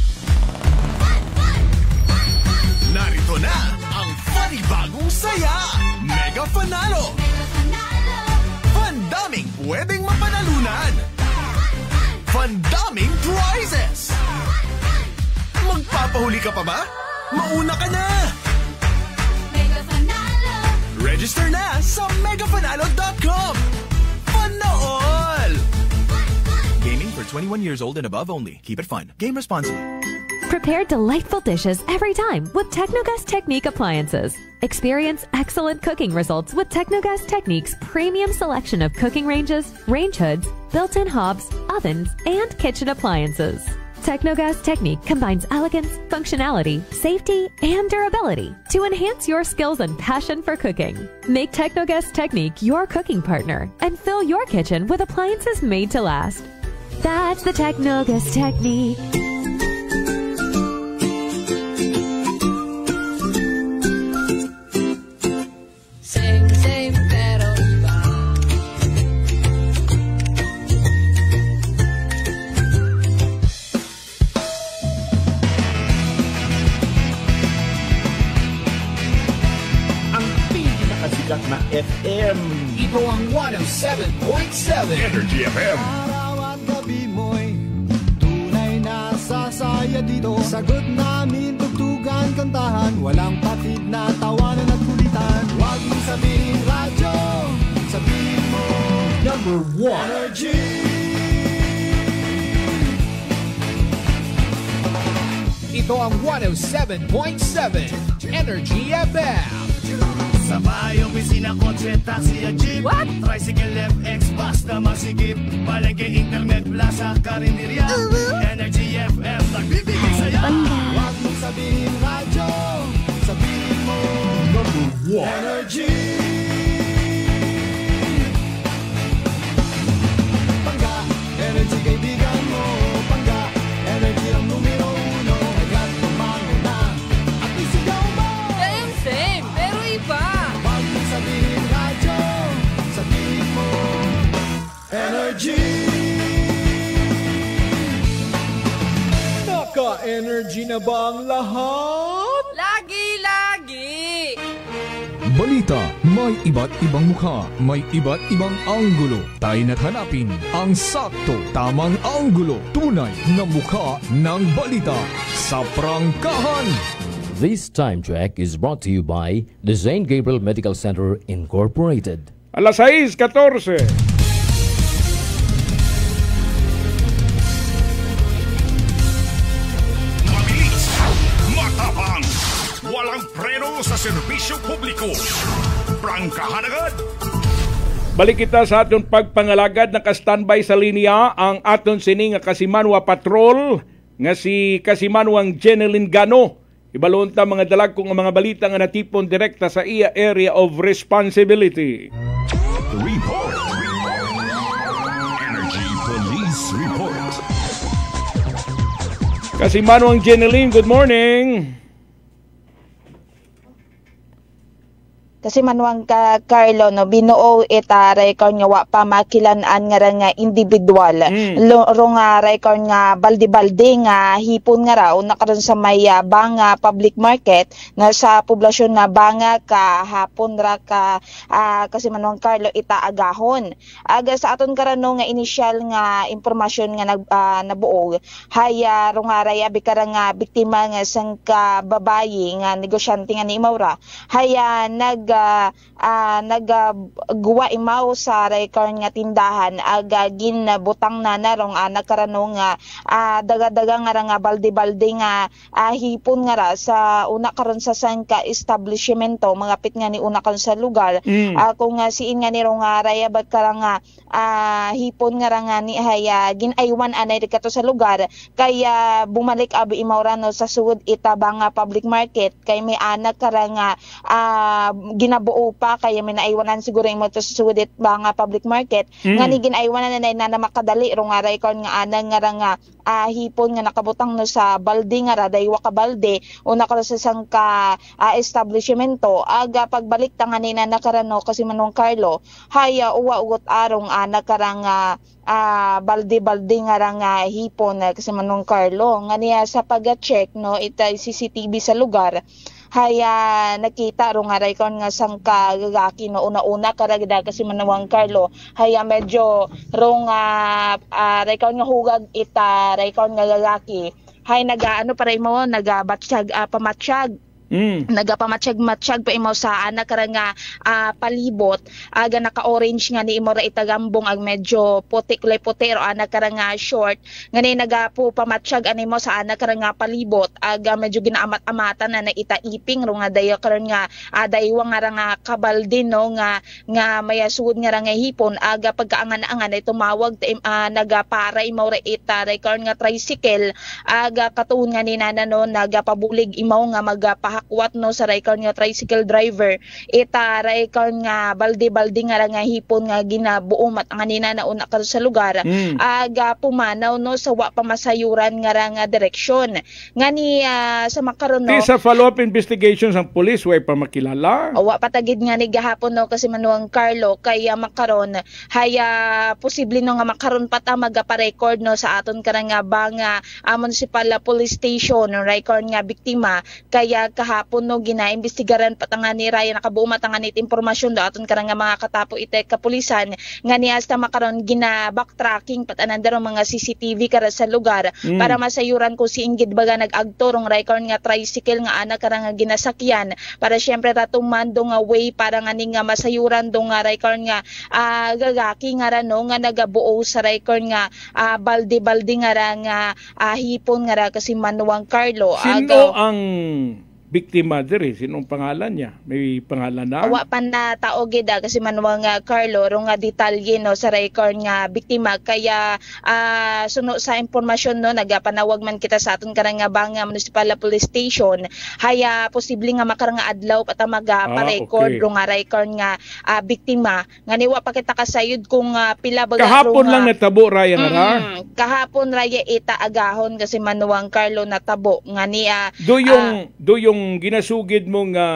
Narito na ang panibagong saya. Mega Panalo. Pandaming pwedeng mapanalunan. Pandaming prizes. Magpapahuli ka pa ba? Mauna ka na. Mega Panalo. Register na sa megapanalo.com. Panool! Gaming for 21 years old and above only. Keep it fun. Game responsibly. Prepare delightful dishes every time with Technogas Technique appliances. Experience excellent cooking results with Technogas Technique's premium selection of cooking ranges, range hoods, built-in hobs, ovens, and kitchen appliances. Technogas Technique combines elegance, functionality, safety, and durability to enhance your skills and passion for cooking. Make Technogas Technique your cooking partner and fill your kitchen with appliances made to last. That's the Technogas Technique. Same, pero iba. Ang pinakasikat na FM. Ito ang 107.7 Energy FM. Sasaya dito, sagot namin, tugtugan, kantahan, walang patid na tawanan at kulitan. Huwag mong sabihin radyo, sabihin mo Number 1 Energy. Ito ang 107.7 Energy FM. Sa bayo, opisina, kotse, taxi at jeep. What? Tricycle, FX, basta masikip. Palengke, internet, plaza, karinderya. Energy FM, nagbibigay saya. Huwag mong sabihin radyo, sabihin mo Number 1 Energy. Pangga, energy kaibigan mo. Pangga, energy ang numero 1. Agad tumango na at isigaw mo. Same, pero iba. Huwag mong sabihin radyo, sabihin mo Energy. Naka-energy na ba ang lahat? Lagi! Balita, may iba't ibang mukha, may iba't ibang anggulo. Tayo na't hanapin ang sakto, tamang anggulo, tunay na mukha ng balita sa prangkahan. This time check is brought to you by the St. Gabriel Medical Center Incorporated. Alas 6:14. Mabilis, matapang, walang preno sa serbisyo publiko. Prangkahan agad. Balik kita sa aton pagpangalagad. Naka-standby sa linya ang aton sini nga Kasimanwa Patrol nga si Kasimanwang Jeneline Gano. Ibalon ta mga dalag kong mga balita nga natipon direkta sa iya area of responsibility. Report. Energy Police Report. Kasimanwang Jeneline, good morning. Kasi manuang ka Carlo no binuo ita record nga wa pa makilan-an nga individual ro nga record nga balde-balde nga hipon nga raw nakaron sa may banga public market nga sa poblasyon na banga ka hapon ra ka kasi manuang Carlo ita agahon aga sa aton karano nga initial nga impormasyon nga nabuo haya ro nga ray abi kara nga biktima nga sang ka babayi nga negosyante nga ni Maura haya nagguwa imaw sa record nga tindahan aga ginabutang na narong nagkarano nga daga-daga nga balde-balde nga hipon nga ra sa una karon sa sangka establishmento mga pit nga ni una karon sa lugar kung siin nga nirong rayabat karang hipon nga ra nga ni haya ginaywan anay dikato sa lugar kaya bumalik abi imawrano sa sud itabang public market kay may anak karang ginabuo pa kaya may naiwanan siguro imo to sa sudit mga public market nga ni ginaiwanan na makadali ro nga record nga anang nga hipon nga nakabutang no sa balde nga ra daywa ka balde una ka sa sangka establishmento aga pagbalik ta nga ni nakarano kasi manong Carlo haya uwa-ugot arong nakarang balde-balde nga ra nga hipon kasi manong Carlo nga niya sa pag-check no ita CCTV sa lugar haya nakita ro nga record nga sangka gagaki no una-una karagda kasi manawang Carlo haya medyo ro nga record nga hugag ita record nga gagaki hay nagaano para imo nagabatsyag pamatsyag nagapamatsyag-matsyag pa imo sa anak nga palibot aga naka-orange nga ni imo ra itagambong ag medyo puti kulay puti ro anak nga short nga ni nagapo pamatsyag ani mo sa anak nga palibot aga medyo ginaamat-amatan na itaiping ro nga dayo karon nga daywa nga kabalde no nga mayasud nga hipon aga pagkaangan-angan ay tumawag nagapara imo ra ita karon nga tricycle aga katuon nga ni nana no nagapabulig imo nga magapahakwat no sa record nga tricycle driver ita record nga balde-balde nga hipon nga ginabuo mat ang nina na una ka sa lugar aga pumanaw no sa wa pamasayuran nga direksyon nga ni sa makaron no sa follow-up investigations ang police way pa makilala wa patagid nga ni gahapon no kasi manuang Carlo kaya makaron haya posible no nga makaron pa ta magapa-record no sa aton karang nga banga municipal police station no record nga biktima kaya kahapon no ginaimbestigaran patangan ni Ryan nakabuo matangan it impormasyon do aton karang nga mga katapo ite kapulisan nga niya hasta makaron gina backtracking patanan daro mga CCTV kara sa lugar para masayuran ko si Ingrid baga nag-agto rong record nga tricycle nga anak karang nga ginasakyan para syempre ratumando nga way para nga ning masayuran do nga record nga gagaki nga rano nga nagabuo sa record nga balde-balde nga ra nga hipon nga ra kasi manuang Carlo sino ang biktima diri sinong pangalan niya may pangalan na wa pa na taog gid kasi manuang Carlo ro nga detalye no sa record nga biktima kaya suno sa impormasyon no nagapanawag man kita sa aton karang nga banga municipal police station haya posible nga makarang adlaw pata magapa-record ro nga record nga biktima nga niwa pa kita kasayod kung pila baga kahapon lang natabo raya nga ra kahapon raya ita agahon kasi manuang Carlo natabo nga niya do yung ginasugid mo nga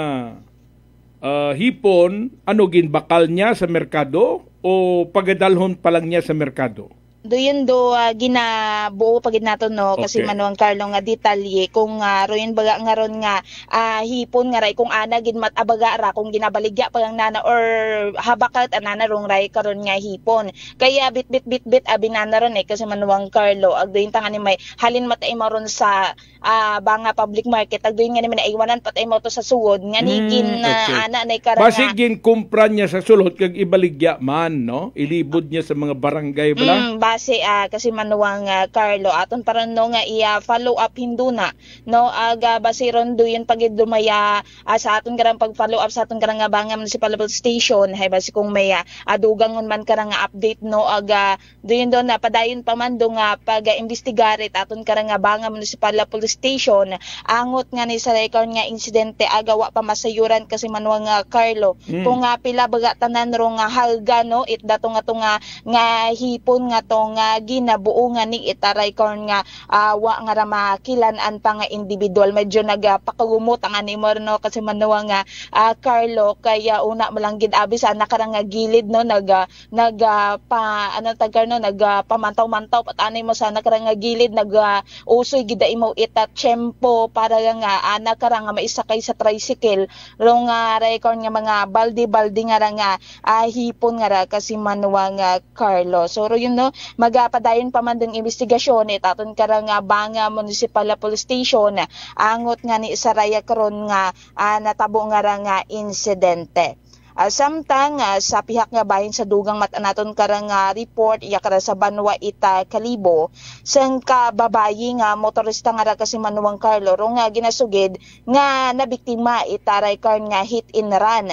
hipon ano ginbakal niya sa merkado o pagadalhon pa lang niya sa merkado Doon ginabuo pagid nato no kasi manuang Carlo nga detalye kung royon baga nga ron nga hipon nga ray kung ana gid matabaga ra kung ginabaligya pa ang nana or habakat anana rong ray karon nga hipon. Kaya bit abinana ron kasi manuang Carlo agdoin tanga ni may halin matay mo ron sa banga public market agdoin nga ni may naiwanan patay mo to sa suwod nga nigin ana nay karon basi gin kumpra niya sa sulod kag ibaligya man no ilibod niya sa mga barangay bala. Kasi manuang Carlo aton paran no nga follow up hinduna no aga basi ron doon pagid dumaya sa aton garang pag follow up sa aton garang nga banga municipal level station hay basi kung may adugangon man karang nga update no aga doon na padayon pa man do nga pag investigaret aton karang nga banga municipal police station angot nga ni sa record nga insidente aga wa pa masayuran kasi manuang Carlo kung pila baga tanan ro nga halga no it dato nga hipon nga to nga ginabuo nga ni itaray kon nga wa nga ra makilan-an pa nga individual medyo nagapakagumot ang animo no kasi manuwa nga Carlo kaya una mo lang gid abi sa nakarang nga gilid no nagpamantaw-mantaw patanay mo sa nakarang nga gilid usoy gid imo ita tiyempo para nga nakarang nga maisakay sa tricycle ro nga record nga mga baldi nga ra nga hipon nga ra kasi manuwa nga Carlo so yun no magapadayon pa man ding investigasyon aton karang banga municipal police station angot nga ni saraya karon nga natabo nga ra nga insidente. Samtang sa pihak nga bahin sa dugang matanaton karang report iya kara sa Banwa Ita Kalibo sang kababayi nga motorista nga ra kasi manuang Carlo ro nga ginasugid nga nabiktima itaray kar nga hit and run.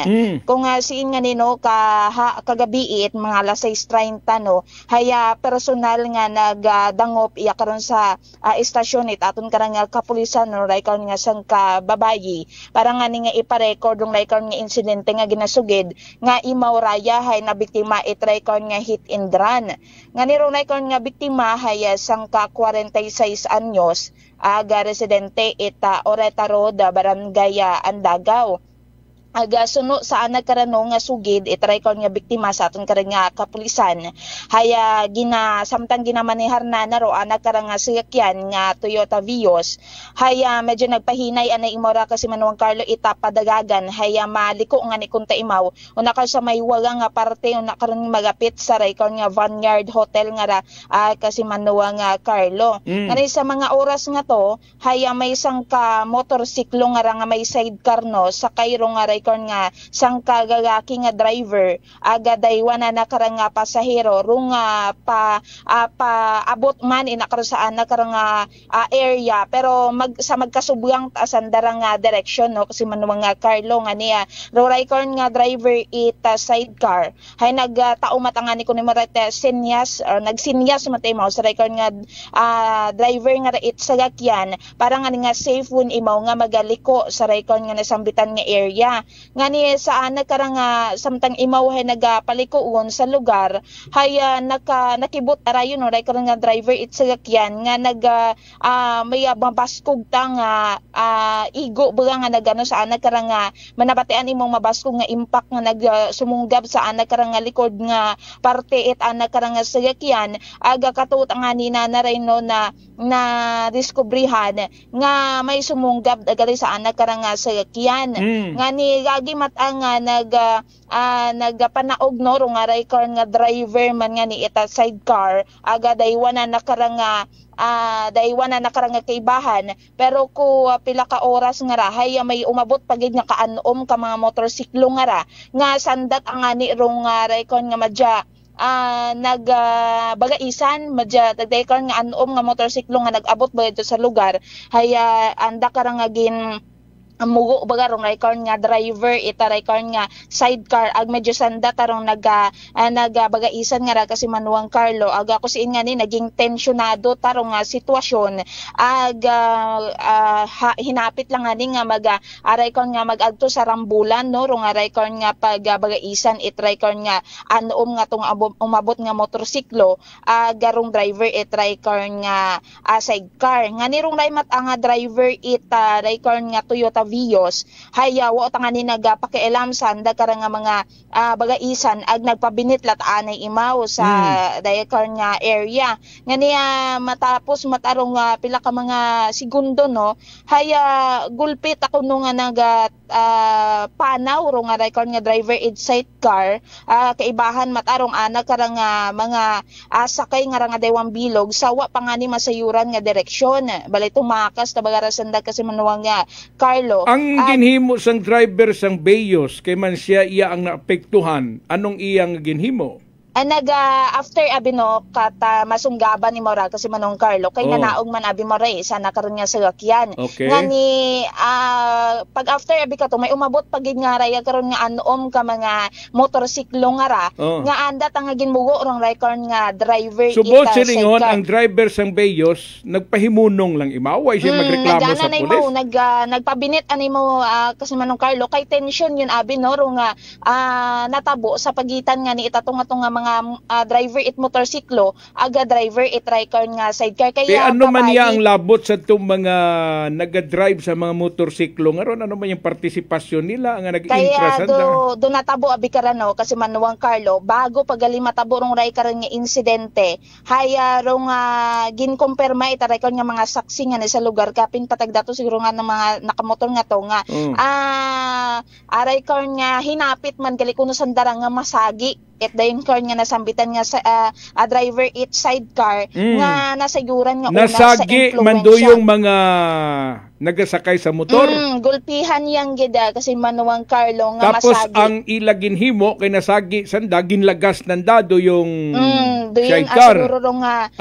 Kung siin nga nino kagabi mga alas 6:30 no haya personal nga nagdangop iya karon sa istasyon aton karang kapulisan no ray kar nga sang kababayi para nga ni nga ipa-record ng ray kar nga insidente nga ginasugid nga imaw raya hay na biktima itry kon nga hit and run. Nga nirunay kon nga biktima hay sangka 46 anyos aga residente ita Oreta Road, Barangay Andagaw. Aga suno sa anak karano nga sugid itry kon nga biktima sa aton karang nga kapulisan haya samtang ginamanehar na ro anak karang nga sasakyan nga Toyota Vios haya medyo nagpahinay anay imora kasi manuang Carlo itapadagagan haya maliko nga ni kunta imaw una ka sa may waga nga parte una karon magapit sa Raycon nga Vineyard Hotel nga ra kasi manuang Carlo ngani sa mga oras nga to haya may isang ka motorsiklo nga ra nga may sidecar no sa kayro nga kon nga sang kagagaki nga driver aga daywan na nakarang nga pasahero rung abot man inakarasaan nakarang area pero sa magkasubyang asandarang direksyon no kasi manuang Carlo nga niya roray kon nga driver sidecar hay nagtao matangani ko ni marete sinyas nagsinyas matay mo sa record nga driver nga it sagakyan para nga safe won imaw nga magaliko sa record nga nasambitan nga area ngani saan karang samtang imaw hay nagapalikuon sa lugar hay nakibot arayon no karang nga driver itsagakyan nga may mabaskog tang igo baga nga nagano saan karang manabatian imong mabaskog nga impact nga nagsumunggab sa anak karang likod nga parte anak karang sagakyan aga katut ang anina na ray no na diskubrihan nga may sumunggab agali sa anak karang sagakyan ngani gagi matanga nagpanaog no ro nga ray car nga driver man nga ni ita sidecar aga daywan na nakarang kaibahan pero ko pila ka oras nga ra hay may umabot pagid nga kaanom ka mga motorsiklo nga ra nga sandat ang ani ro nga ray kon nga madya nagbagaisan madya dagdaykon nga anom nga motorsiklo nga nag-abot ba dito sa lugar haya anda karang gin mugo baga rong record nga driver ita record nga sidecar ag medyo sanda tarong nagbagaisan nga ra kasi manuang Carlo aga ko siin nga ni naging tensyonado tarong nga sitwasyon ag hinapit lang ani nga record nga mag-adto sa rambulan no rong record nga pagbagaisan it record nga anom nga tong umabot nga motorsiklo garong driver it record nga sidecar nga nirong raymat ang driver ita record nga Toyota Vios haya wa tangani nagapakialam sa anda karang nga mga bagaisan ag nagpabinitlat anay imaw sa dayakar nga area nga niya matapos matarong pila ka mga segundo no haya gulpit ako no nga naga panaw ro nga record nga driver id sidecar kaibahan matarong anak karang mga sakay nga nga daywang bilog sawa pangani masayuran nga direksyon balay tumakas tabagarasan kasi manuwang nga Carlo. Ang ginhimo sang driver sang Vios kay man siya iya ang naapektuhan, anong iyang ginhimo? After abino kata masunggaban ni Mora kasi manong Carlo kay nga naog man abi Mora sana karon nga sagakyan nga ni pag after abi ka to may umabot pag nga raya karon nga anom ka mga motorsiklo nga ra nga anda nga ginmugo rong record nga driver subot silingon ang driver sang Vios nagpahimunong lang imaway siya magreklamo sa pulis nagpabinit ani mo kasi manong Carlo kay tension yun abi no ro nga natabo sa pagitan nga ni itatong nga mga driver it motorsiklo aga driver it tricar nga sidecar kaya ano man niya ang labot sa itong mga naga-drive sa mga motorsiklo nga ron ano man yung partisipasyon nila nga nag-interest kaya do natabo abi karano kasi manuwang Carlo bago pagali matabo rong rider nga insidente haya rong ginkumpirma ita record nga mga saksi nga sa lugar kapin patag dato siguro nga ng mga nakamotor nga to nga aray car nga hinapit man gali kuno sandara nga masagi it dayon car nga nasambitan nga sa driver it sidecar nga nasayuran nga una sa nasagi man do yung mga nagasakay sa motor gulpihan yang gida kasi manuwang Carlo nga tapos masagi ang ilagin himo kay nasagi sanda ginlagas nandado yung sidecar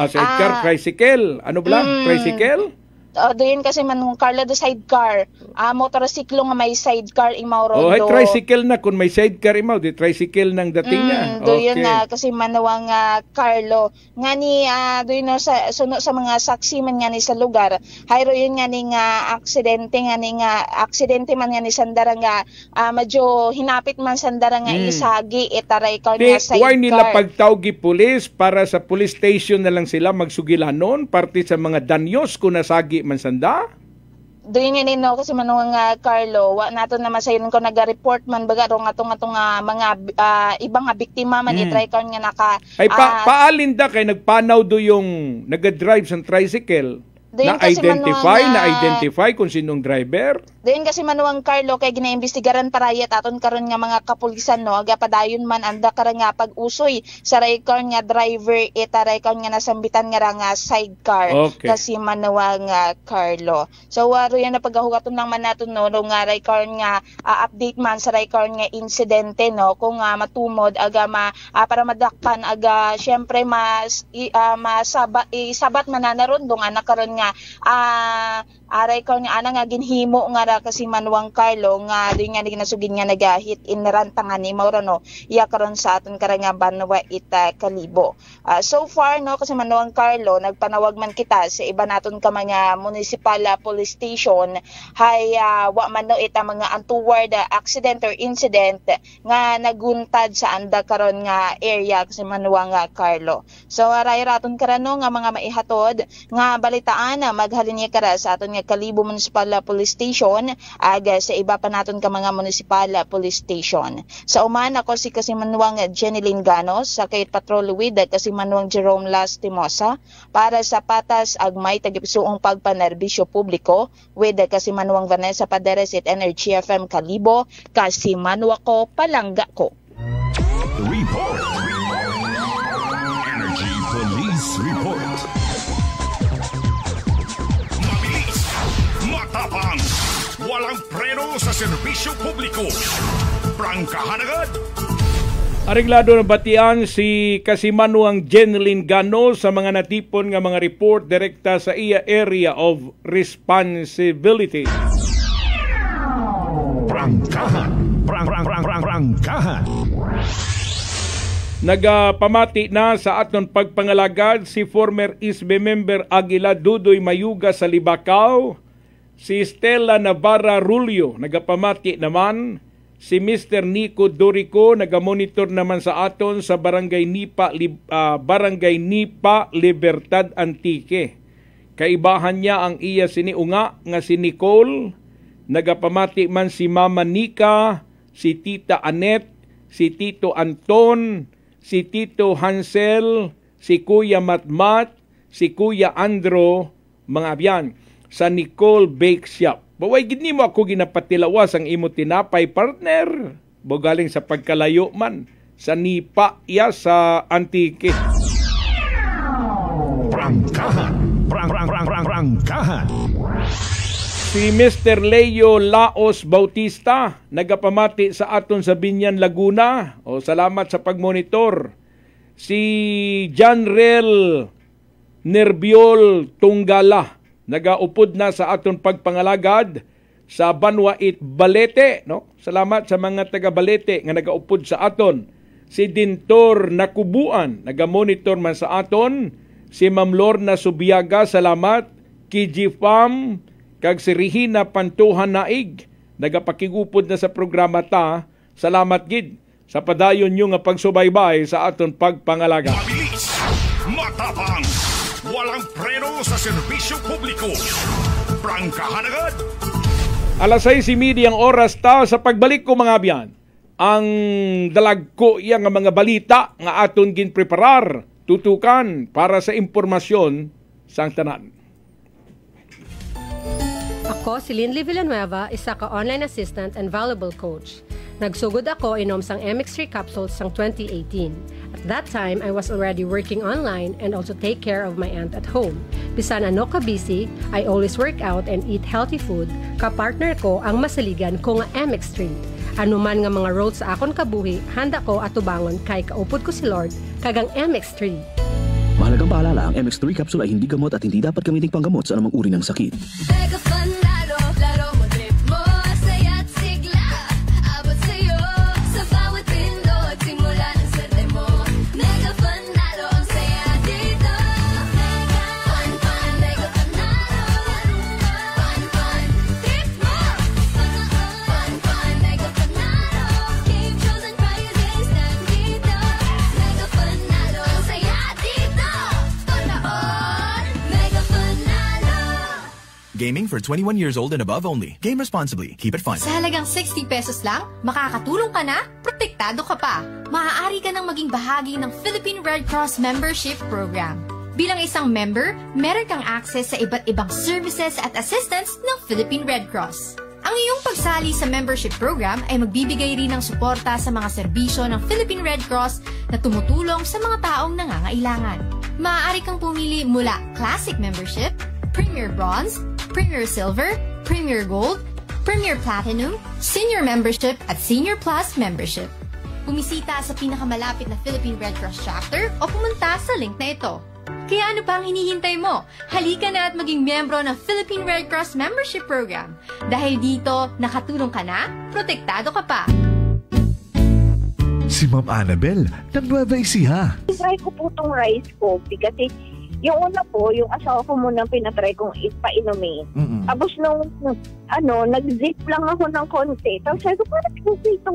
sidecar tricycle ano bala tricycle doon kasi manung Carlo do sidecar motorsiklo nga may sidecar imaw rondo tricycle na kun may sidecar imaw di tricycle nang dating niya doon na kasi manawang Carlo nga ni doon na sa suno sa mga saksi man nga ni sa lugar hayro yun nga ni nga aksidente man nga ni sandara nga medyo hinapit man sandara nga isagi itaray car nga sidecar why nila pagtawgi pulis para sa police station na lang sila magsugilanon parte sa mga danyos kung nasagi mansanda? Doon yun no kasi manuwang Carlo wa nato na masayon ko naga-report man baga rong atong mga ibang biktima man itry car nga naka ay paalinda kay nagpanaw do yung naga-drive sa tricycle na-identify kung sinong driver. Doon kasi manuwang Carlo kay ginaimbestigaran parayat aton karon nga mga kapulisan no aga padayon man anda karon nga pag-usoy sa record nga driver itaray car nga nasambitan nga sidecar kasi manuwang Carlo. So waro yan na paghugaton lang man naton no nga record nga update man sa record nga insidente no kung matumod aga para madakpan aga syempre sabat man na ron dong anak karon nga aray ko nga ana nga ginhimo nga ra kasi manuwang Carlo nga doy nga ginasugid nga nagahit in rantangan ni Mauro no iya karon sa aton karang nga Banwa ita Kalibo. So far no kasi manuwang Carlo nagpanawag man kita sa iba naton ka mga municipal police station hay wa man no ita mga untoward accident or incident nga naguntad sa anda karon nga area kasi manuwang Carlo. So aray raton karano nga mga maihatod nga balitaan na maghalin niya kara sa aton nga Kalibo Municipal Police Station aga sa iba pa naton ka mga municipal police station. Sa uman ako si Kasimanuang Jeneline Ganos sa Kayit Patrol with Kasimanuang Jerome Lastimosa para sa patas agmay tagipsuong pagpanerbisyo publiko with Kasimanuang Vanessa Paderes at Energy FM Kalibo Kasimanua ko palangga ko. Report. Energy Police Report. Matapang, walang preno sa serbisyo publiko. Prangkahan agad. Areglado ng batian si Kasimanuang Jeneline Gano sa mga natipon nga mga report direkta sa iya area of responsibility. Prangkahan. Prangkahan. Nagapamati na sa aton pagpangalagad si former ISBE member Aguila Dudoy Mayuga sa Libacao, si Stella Navarra Rulio. Nagapamati naman si Mr. Nico Dorico, nagamonitor naman sa aton sa Barangay Nipa Libertad Antique. Kaibahan niya ang iya siniunga nga si Nicole Nagapamati man si Mama Nika, si Tita Anet, si Tito Anton, si Tito Hansel, si Kuya Matmat, si Kuya Andro, mga abyan, sa Nicole Bake Shop. Baway gid nimo ako ginapatilawas ang imo tinapay, partner. Bogaling sa pagkalayo man sa Nipa iya sa Antique. Prangkahan. Si Mr. Leo Laos Bautista nagapamati sa aton sa Binyan, Laguna. O salamat sa pagmonitor. Si Janrel Nerbiol Tunggala nagaupod na sa aton pagpangalagad sa Banwait, Balete, no? Salamat sa mga taga Balete nga nagaupod sa aton. Si Dintor Nakubuan nagamonitor man sa aton. Si Ma'am Lorna Subiaga, salamat. KG Farm kag si Regina Pantuhan Naig nagapakigupod na sa programa ta. Salamat gid sa padayon nyo nga pagsubaybay sa aton pagpangalaga. Mabilis, matapang, walang preno sa serbisyo publiko. Prangkahan agad. Alas 6:30 ang oras ta sa pagbalik ko, mga abyan. Ang dalagko iya nga mga balita nga aton ginpreparar, tutukan para sa impormasyon sang tanan. Ako, si Linley Villanueva, isa ka online assistant and valuable coach. Nagsugod ako inom sang MX3 capsules sang 2018. At that time, I was already working online and also take care of my aunt at home. Bisan ano ka busy, I always work out and eat healthy food. Kapartner ko ang masaligan ko nga MX3. Ano man nga mga roads sa akon kabuhi, handa ko atubangon kay kaupod ko si Lord kagang MX3. Mahalagang paalala, ang MX3 capsule ay hindi gamot at hindi dapat gamitin panggamot sa anumang uri ng sakit. Mega Panalo, laro mo, trip mo, saya't sigla, abot sa'yo, sa bawat pindot, simula ng swerte mo. Mega Panalo, ang saya dito. Mega Pan, Mega Panalo, Pan, trip mo. Pan, Mega Panalo, keep choosing prizes nandito. Mega Panalo, ang saya dito. Mega Panalo. Gaming for 21 years old and above only. Game responsibly. Keep it fun. Sa halagang 60 pesos lang, makakatulong ka na, protektado ka pa. Maaari ka nang maging bahagi ng Philippine Red Cross Membership Program. Bilang isang member, meron kang access sa iba't ibang services at assistance ng Philippine Red Cross. Ang iyong pagsali sa membership program ay magbibigay rin ng suporta sa mga serbisyo ng Philippine Red Cross na tumutulong sa mga taong nangangailangan. Maaari kang pumili mula Classic Membership, Premier Bronze, Premier Silver, Premier Gold, Premier Platinum, Senior Membership at Senior Plus Membership. Bumisita sa pinakamalapit na Philippine Red Cross chapter o pumunta sa link na ito. Kaya ano pa ang hinihintay mo? Halika na at maging miyembro ng Philippine Red Cross Membership Program. Dahil dito, nakatulong ka na, protektado ka pa. Si Ma'am Annabel, ng Nueva Ecija. Try ko po itong rice coffee kasi yung una po, yung asawa ko munang pinatry kong ipainumin. Tapos nung, nag-zip lang ako ng konti. Tapos sabi ko, parang kasi ito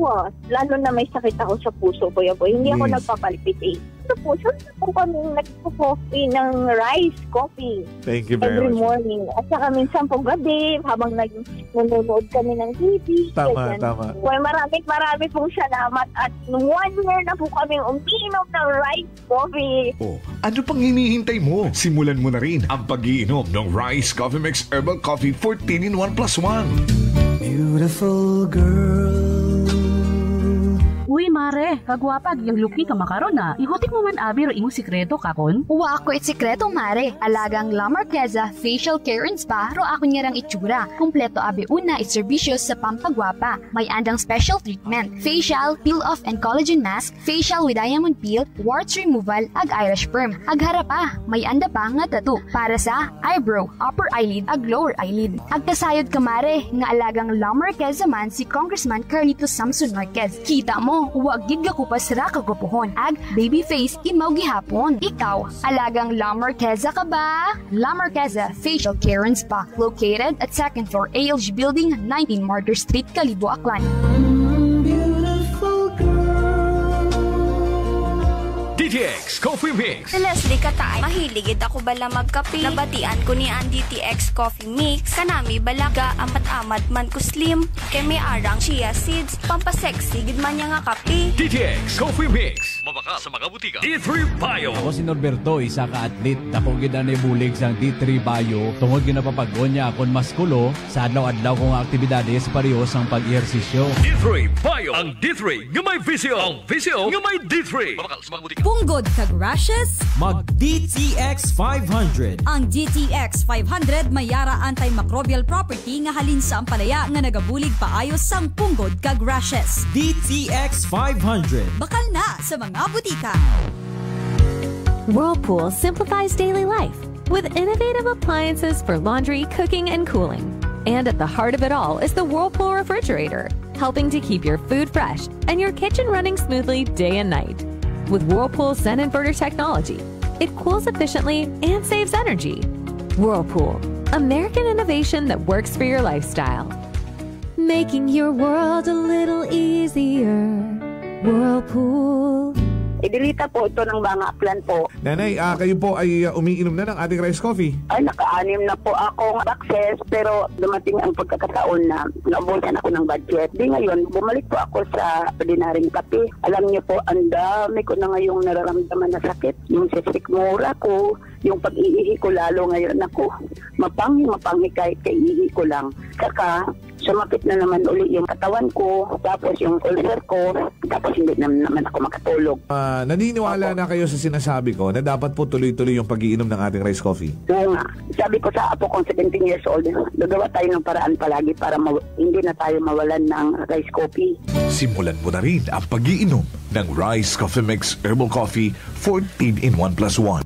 lalo na may sakit ako sa puso ko. Hindi ako nagpapalpitate. Po, saan po kami nagpo-coffee ng rice coffee. Thank you very every much. morning. At saka minsan po gabi, habang nanonood kami ng TV. Tama. Well, marami pong salamat. At 1 year na po kami umiinom ng rice coffee. Oh, ano pang hinihintay mo? Simulan mo na rin ang pag-iinom ng Rice Coffee Mix Herbal Coffee 14-in-1+1. Beautiful girl. Uy, mare, kagwapag, yung luki ka makaron na. Ihutik mo man abi ro imong sikreto kakon. Uwa ako it sikreto, mare. Alagang La Marqueza Facial Care and Spa, ro ako niyarang itsura. Kumpleto abi una it servisyo sa pampagwapa. May andang special treatment, facial, peel-off and collagen mask, facial with diamond peel, warts removal, ag eyelash perm. Ag harapa, may anda pa nga tattoo para sa eyebrow, upper eyelid, ag lower eyelid. Ag kasayod ka, mare, nga alagang La Marqueza man si Congressman Carlito Samson Marquez. Kita mo, huwag gid ka kupas ra kagupuhon. Ag baby face imaw gihapon. Ikaw, alagang La Marqueza ka ba? La Marqueza Facial Care and Spa, located at 2nd floor ALG Building, 19 Martyr Street, Kalibo, Aklan. DTX Coffee Mix. Leslie Katay, mahiligid ako bala magkape. Nabatian ko ni ang DTX Coffee Mix. Kanami balaga amat-amat man ko slim. Kay may arang chia seeds. Pampasexy gid man niya nga kape. DTX Coffee Mix. Mabaka sa mga butika. D3 Bio. Ako si Norberto, isa ka atlet. Dako gid ani bulig sang D3 Bio. Tungod ginapapaggon niya akon maskulo sa adlaw-adlaw kong aktibidades pareho sang pag-ehersisyo. D3 Bio. Ang D3 nga may visyo. Ang visyo nga may D3. Mabaka sa mga butika. Punggod kag rashes? Mag DTX 500. Ang DTX 500 may yara antimicrobial property nga halin sa ampalaya nga nagabulig paayos sang punggod kag rashes. DTX 500. Bakal na sa mga butika. Whirlpool simplifies daily life with innovative appliances for laundry, cooking, and cooling. And at the heart of it all is the Whirlpool refrigerator, helping to keep your food fresh and your kitchen running smoothly day and night. With Whirlpool Zen Inverter technology, it cools efficiently and saves energy. Whirlpool, American innovation that works for your lifestyle. Making your world a little easier. Whirlpool. Idilita po ito ng mga plan po. Nanay, kayo po ay umiinom na ng ating rice coffee? Ay, naka-anim na po akong access pero dumating ang pagkakataon na naubusan ako ng budget. Di ngayon, bumalik po ako sa ordinaryong kape. Alam niyo po, ang dami ko na ngayong nararamdaman na sakit. Yung sisikmura ko, yung pag-iihi ko lalo ngayon ako. Mapanghi kahit kaiihi ko lang. Saka, sumakit na naman uli yung katawan ko, tapos yung ulcer ko, tapos hindi naman ako makatulog. Naniniwala na kayo sa sinasabi ko na dapat po tuloy-tuloy yung pag-iinom ng ating rice coffee? Oo nga. Sabi ko sa apo kong 17 years old, gagawa tayo ng paraan palagi para hindi na tayo mawalan ng rice coffee. Simulan mo na rin ang pag-iinom ng Rice Coffee Mix Herbal Coffee 14 in 1+1.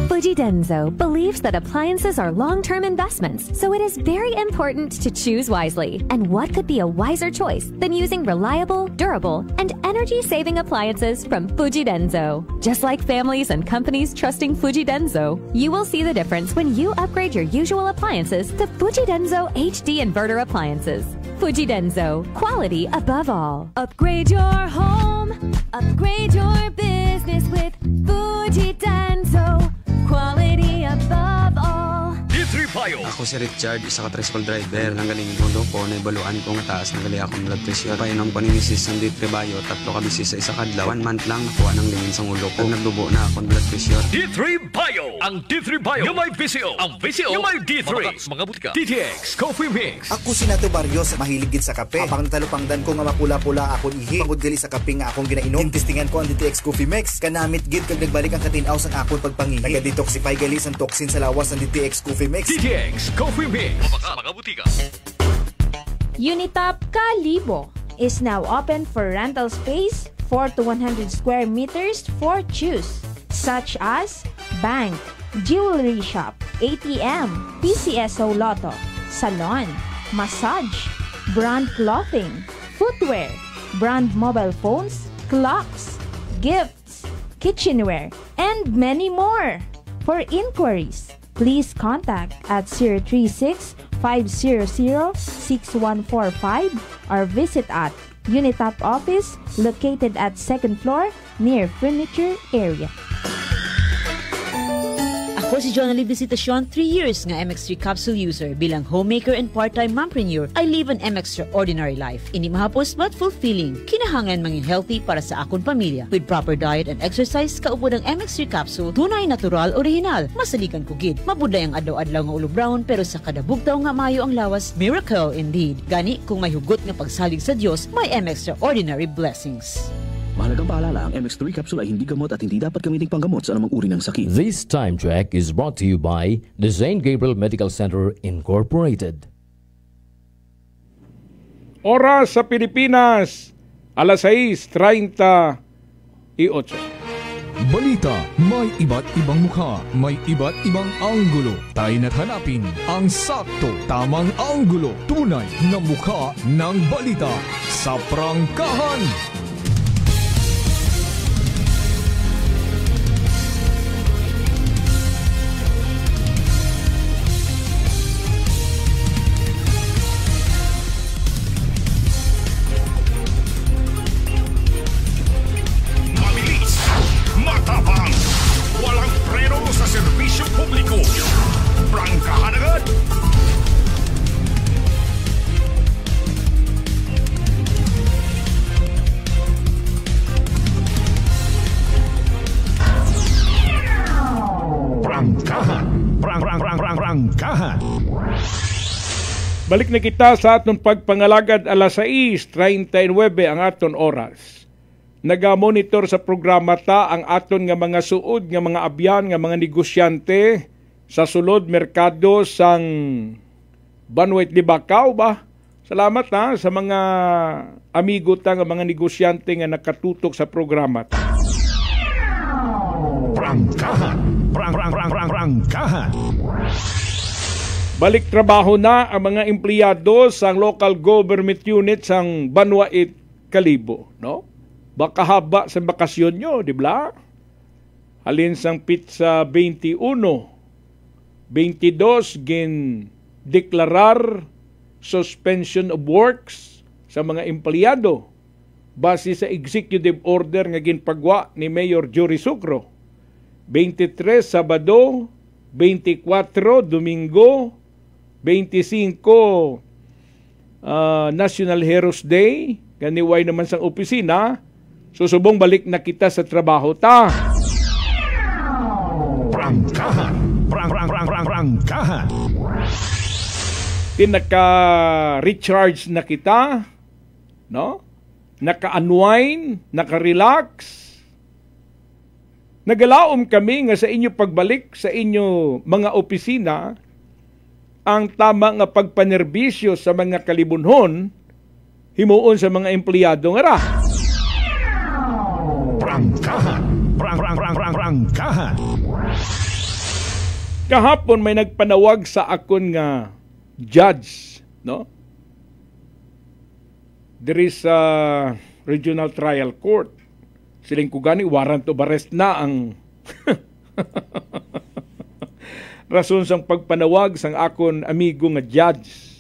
Fujidenzo believes that appliances are long-term investments, so it is very important to choose wisely. And what could be a wiser choice than using reliable, durable, and energy-saving appliances from Fujidenzo? Just like families and companies trusting Fujidenzo, you will see the difference when you upgrade your usual appliances to Fujidenzo HD Inverter appliances. Fujidenzo, quality above all. Upgrade your home, upgrade your business with Fujidenzo. Quality above all. D3 Bio. Ako si Richard, isa ka tricycle driver. Nanggaling yung mundo ko, naibaluan ko nga taas, nanggali akong blood pressure. Painom ko ni Mrs. ng D3 Bio, 3 ka bisis sa isa kadlaw. 1 month lang, nakuha ng lingin sa ulo ko. Nagdubo na akong blood pressure. D3 Bio. Ang D3 Bio yung may visyo. Ang visyo yung may D3. Mga butika. DTX Coffee Mix. Ako si Nato Barrios, mahiligid sa kape. Apang talupangdan ko nga mapula-pula akong ihi. Pagod gali sa kape nga akong ginainom. Tintistingan ko ang DTX Coffee Mix. Kanamit gid kag nagbalik ang katinaw sa akong pagpangihi. Naga-detoxify gali sa toxin sa lawas ng DTX Coffee Mix. DTX Coffee Mix. Mga butika. Unitop Kalibo is now open for rental space 4 to 100 square meters for choose, such as bank, jewelry shop, ATM, PCSO Lotto, salon, massage, brand clothing, footwear, brand mobile phones, clocks, gifts, kitchenware, and many more. For inquiries, please contact at 036-500-6145 or visit at Unitop office located at 2nd floor near furniture area. Ako si Jonali Visitacion, 3 years nga MX3 capsule user. Bilang homemaker and part-time mompreneur, I live an extraordinary life. Hindi mahapos but fulfilling. Kinahangan mangin healthy para sa akong pamilya. With proper diet and exercise, kaupo ng MX3 capsule, tunay, natural, original. Masalikan ko gid. Mabuday ang adlaw-adlaw nga ulo brown, pero sa kada bugtaw nga mayo ang lawas, miracle indeed. Gani, kung may hugot nga pagsalig sa Dios, may extraordinary blessings. Mahalagang paalala, ang MX3 capsule ay hindi gamot at hindi dapat gamiting panggamot sa anumang uri ng sakit. This time check is brought to you by the St. Gabriel Medical Center Incorporated. Oras sa Pilipinas, alas 6:38. Balita, may iba't ibang mukha, may iba't ibang anggulo. Tayo na't hanapin ang sakto, tamang anggulo, tunay na mukha ng balita sa prangkahan. Prangkahan. Balik na kita sa aton pagpangalagad alas 6:39 ang aton oras. Naga-monitor sa programa ta ang aton nga mga suod nga mga abyan nga mga negosyante sa sulod merkado sang Banwait de Bacau ba? Salamat na sa mga amigo ta nga mga negosyante nga nakatutok sa programa ta. Prangkahan. Prangkahan. Balik trabaho na ang mga empleyado sa local government unit sang Banwait Kalibo, no? Baka haba sa bakasyon nyo, di ba? Halin sang pizza 21, 22 gin deklarar suspension of works sa mga empleyado base sa executive order nga ginpagwa ni Mayor Jory Sucro. 23 Sabado, 24 Domingo, 25 National Heroes Day, ganiway naman sa opisina, susubong balik na kita sa trabaho ta. Prangkahan. Prangkahan. Naka-recharge na kita, no? Naka-unwind, naka-relax. Nagalaom kami nga sa inyo pagbalik sa inyo mga opisina ang tama nga pagpanerbisyo sa mga kalibunhon himuon sa mga empleyado nga ra. Prangkahan. Prangkahan. Kahapon may nagpanawag sa akon nga judge, no? There is a regional trial court. Siling ko gani, warrant of arrest na ang rason sang pagpanawag sang akon amigo nga judge.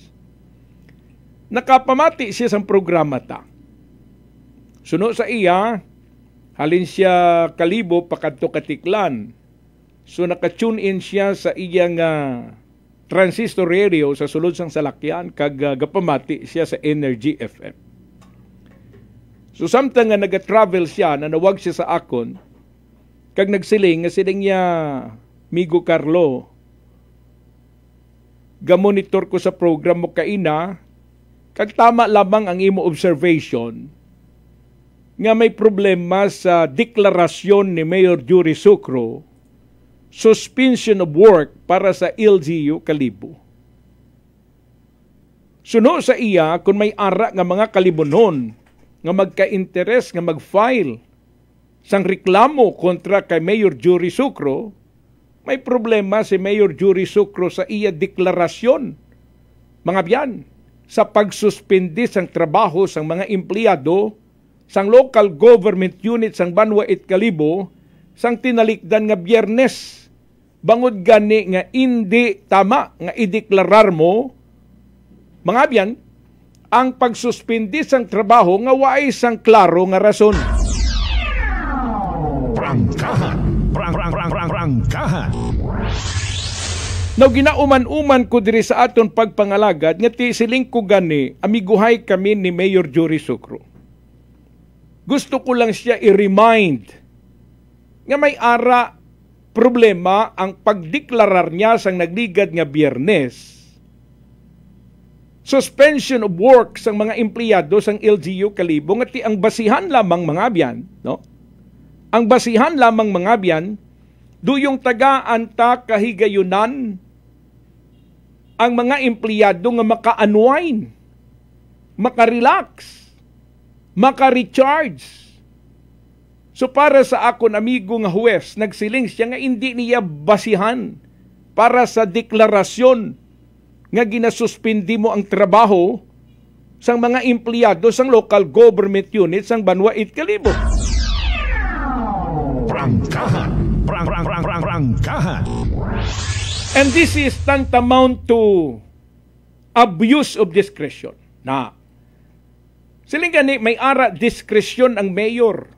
Nakapamati siya sang programa ta. Suno sa iya, halin siya Kalibo pakadto Katiklan. So naka-tune in siya sa iyang transistor radio sa sulod sang salakyan kag gapamati siya sa Energy FM. So samtang nga naga-travel siya, nanawag siya sa akon, kag nagsiling nga siling niya, Migo Carlo, gamonitor ko sa program mo kaina, kag tama lamang ang imo observation, nga may problema sa deklarasyon ni Mayor Jory Sucro, suspension of work para sa LGU Kalibo. Suno sa iya, kung may ara nga mga kalibunon, nga magka-interes, nga mag-file sang reklamo kontra kay Mayor Jory Sucro, may problema si Mayor Jory Sucro sa iya deklarasyon, mga biyan, sa pagsuspindi sang trabaho sang mga empleyado sang local government unit sang Banwait Kalibo sang tinalikdan nga Biyernes. Bangod gani nga hindi tama nga ideklarar mo, mga biyan, ang pagsuspindi sang trabaho nga waay sang klaro nga rason. Prangkahan. Prangkahan. Now ginauman-uman ko diri sa aton pagpangalagad nga ti siling ko gani amiguhay kami ni Mayor Jory Sucro. Gusto ko lang siya i-remind nga may ara problema ang pagdeklarar niya sang nagligad nga Biyernes. Suspension of work sang mga empleyado sang LGU Kalibo nga ti ang basihan lamang mga biyan, no? Ang basihan lamang mga biyan, duyong tagaan ta kahigayunan ang mga empleyado nga maka-unwind, maka-relax, maka-recharge. So para sa akon amigo nga huwes, nagsiling siya nga hindi niya basihan para sa deklarasyon nga ginasuspindi mo ang trabaho sang mga empleyado sang local government unit sang Banwait Kalibo. Prangkahan. Prangkahan. And this is tantamount to abuse of discretion. Na siling gani may ara diskresyon ang mayor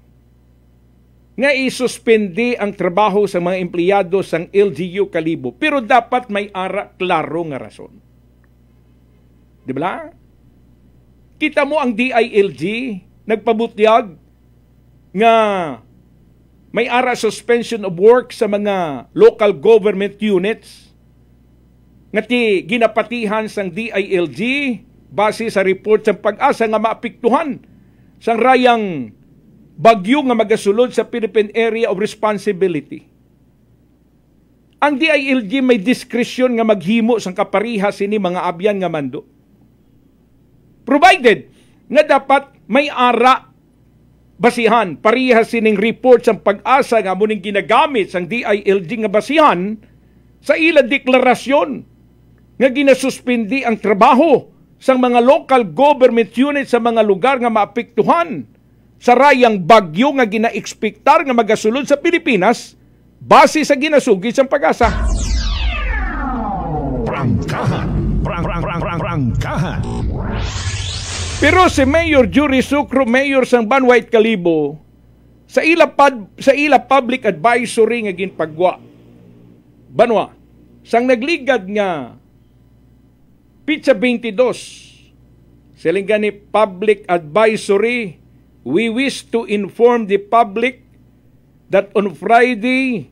nga isuspindi ang trabaho sa mga empleyado sang LGU Kalibo. Pero dapat may ara klaro nga rason. Di ba? Kita mo ang DILG nagpabutyag nga may ara suspension of work sa mga local government units nga ti ginapatihan sang DILG base sa report sa Pag-asa nga maapektuhan sang rayang bagyo nga magasulod sa Philippine Area of Responsibility. Ang DILG may diskresyon nga maghimo sang kaparihas sini mga abyan nga mando. Provided nga dapat may ara basihan parihas sining report sang Pag-asa nga muning ginagamit sang DILG nga basihan sa ilang deklarasyon nga ginasuspindi ang trabaho sang mga local government units sa mga lugar nga maapektuhan sa rayang bagyo nga ginaekspektar nga magasulod sa Pilipinas base sa ginasugid sang Pag-asa. Prangkahan. Prangkahan. Pero si Mayor Jury Sucro, Mayor sang Banwait Kalibo, sa ila public advisory nga ginpagwa, banwa, sang nagligad nga Pitsa 22, siling gani public advisory, we wish to inform the public that on Friday,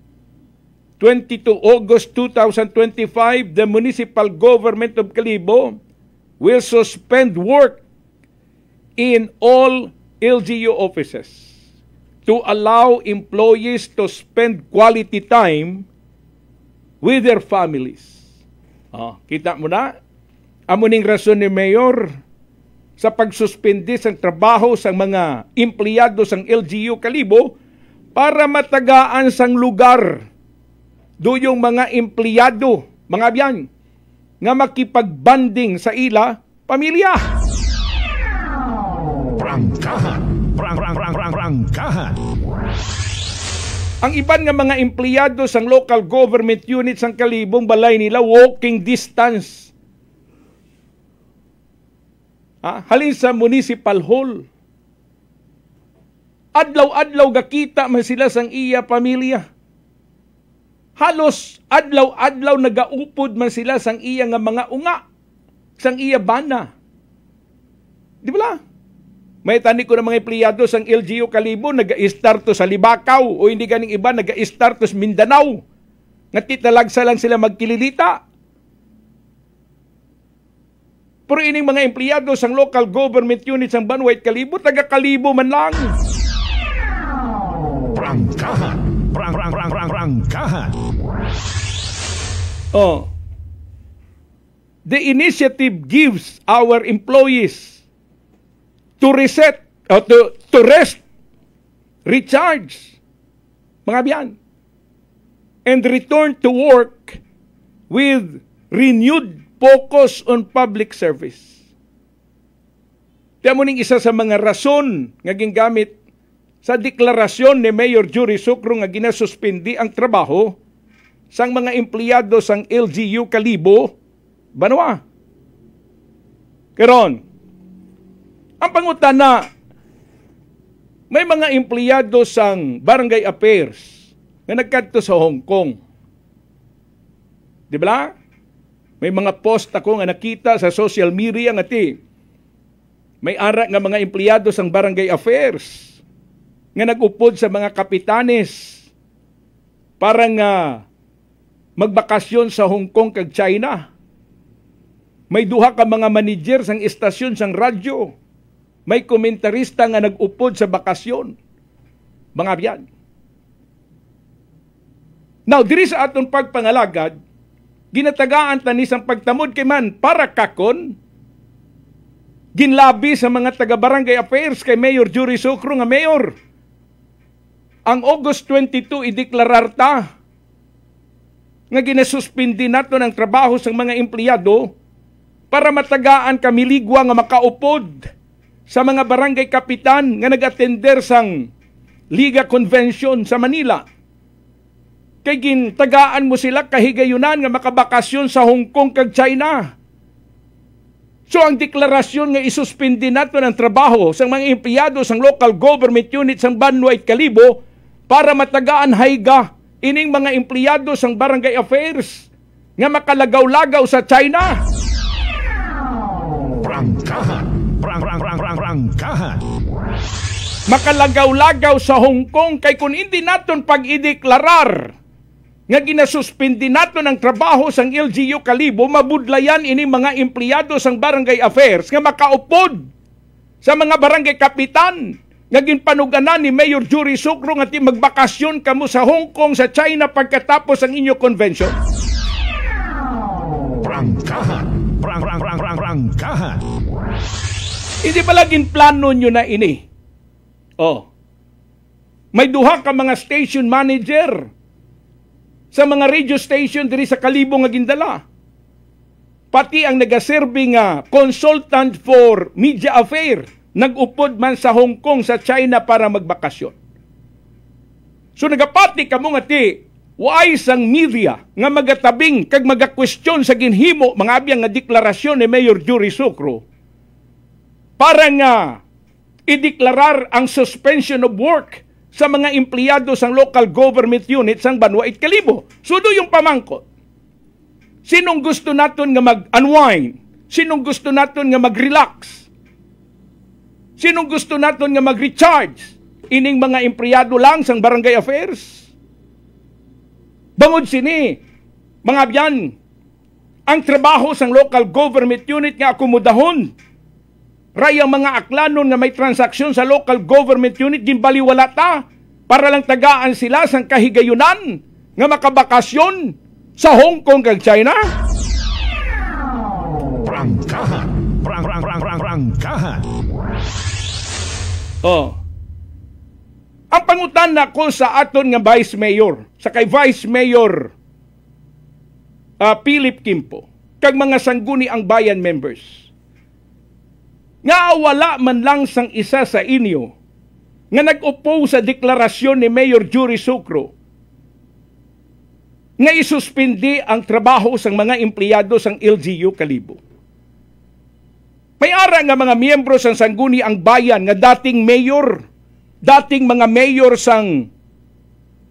22 August 2025, the municipal government of Kalibo will suspend work in all LGU offices to allow employees to spend quality time with their families. Kita mo na? Amuning rason ni Mayor sa pagsuspindi sang trabaho sang mga empleyado sang LGU Kalibo para matagaan sang lugar duyong mga empleyado, mga biyan, nga makipagbanding sa ila pamilya. Prangkahan. Prangkahan. Ang iban nga mga empleyado sang local government units sang Kalibong balay nila walking distance. Halin sa municipal hall. Adlaw-adlaw gakita man sila sang iya pamilya. Halos adlaw-adlaw nagaupod man sila sang iya nga mga unga, sang iya bana. Di ba? May tani ko ng mga empleyado sang LGU Kalibo naga-starto sa Libakaw o hindi ganing iba naga-starto sa Mindanao. Nga titalagsa lang sila magkililita. Pero ining mga empleyado sang local government units sang Banwait Kalibo, taga-Kalibo man lang. Prangkahan. Prangkahan. The initiative gives our employees to reset, to rest, recharge, mga biyan, and return to work with renewed focus on public service. Tiyan mo ning isa sa mga rason nga gingamit sa deklarasyon ni Mayor Jury Sucro nga ginasuspindi ang trabaho sang mga empleyado sang LGU Kalibo, Banwa. Karon, ang pangutana, may mga empleyado sang barangay affairs nga nagkadto sa Hong Kong. Di ba? May mga post ako nga nakita sa social media nga may ara nga mga empleyado sang barangay affairs nga nag-upod sa mga kapitanes para nga magbakasyon sa Hong Kong kag China. May duha ka mga manager sang istasyon sang radyo. May komentarista nga nag-upod sa bakasyon. Mga biyan. Now, diri sa aton pagpangalagad, ginatagaan tanis ang pagtamod kay man para kakon, ginlabi sa mga taga-barangay affairs kay Mayor Jury Sucro nga Mayor. Ang August 22, ideklarar ta nga ginasuspindi nato ng trabaho sa mga empleyado para matagaan kami ligwa nga makaupod sa mga barangay kapitan nga nag-attender sang Liga Convention sa Manila. Kay gintagaan mo sila kahigayunan nga makabakasyon sa Hong Kong kag China. So ang deklarasyon nga isuspindi nato ng trabaho sa mga empleyado sang local government unit sang Banwait Kalibo para matagaan hayga ining mga empleyado sang barangay affairs nga makalagaw-lagaw sa China. Prangkahan. Prangkahan. Makalagaw-lagaw sa Hong Kong kay kung hindi naton pag-ideklarar nga ginasuspindi nato ng trabaho sang LGU Kalibo, mabudlayan ini mga empleyado sang barangay affairs nga makaupod sa mga barangay kapitan nga ginpanuganan ni Mayor Jury Sucro nga ti magbakasyon kamo sa Hong Kong, sa China pagkatapos ang inyo convention. Prangkahan. Prangkahan. Hindi ba laging plano nyo na ini? May duha ka mga station manager sa mga radio station diri sa Kalibo nga gindala. Pati ang nagaserbi nga consultant for media affair nag-upod man sa Hong Kong, sa China para magbakasyon. So nagapati kamo nga ti waay sang media nga magatabing kag magakwestiyon sa ginhimo mga abiyang nga deklarasyon ni Mayor Jury Sucro para nga ideklarar ang suspension of work sa mga empleyado sang local government unit sang Banwa at Kalibo. Sudo yung pamangkot. Sinong gusto naton nga mag-unwind? Sinong gusto naton nga mag-relax? Sinong gusto naton nga mag-recharge? Ining mga empleyado lang sang barangay affairs? Bangod sini, mga biyan, ang trabaho sang local government unit nga akomodahon. Rayang mga aklanon nga may transaksyon sa local government unit, gimbaliwala ta para lang tagaan sila sang kahigayunan nga makabakasyon sa Hong Kong kag China. Prangkahan. Prangkahan. Ang pangutan na ko sa aton nga Vice Mayor, sa kay Vice Mayor Philip Kimpo, kag mga sangguni ang bayan members, nga wala man lang sang isa sa inyo nga nag-upo sa deklarasyon ni Mayor Jury Sucro nga isuspindi ang trabaho sang mga empleyado sang LGU Kalibo. May ara nga mga miyembro sang sangguni ang bayan nga dating mayor, dating mga mayor sang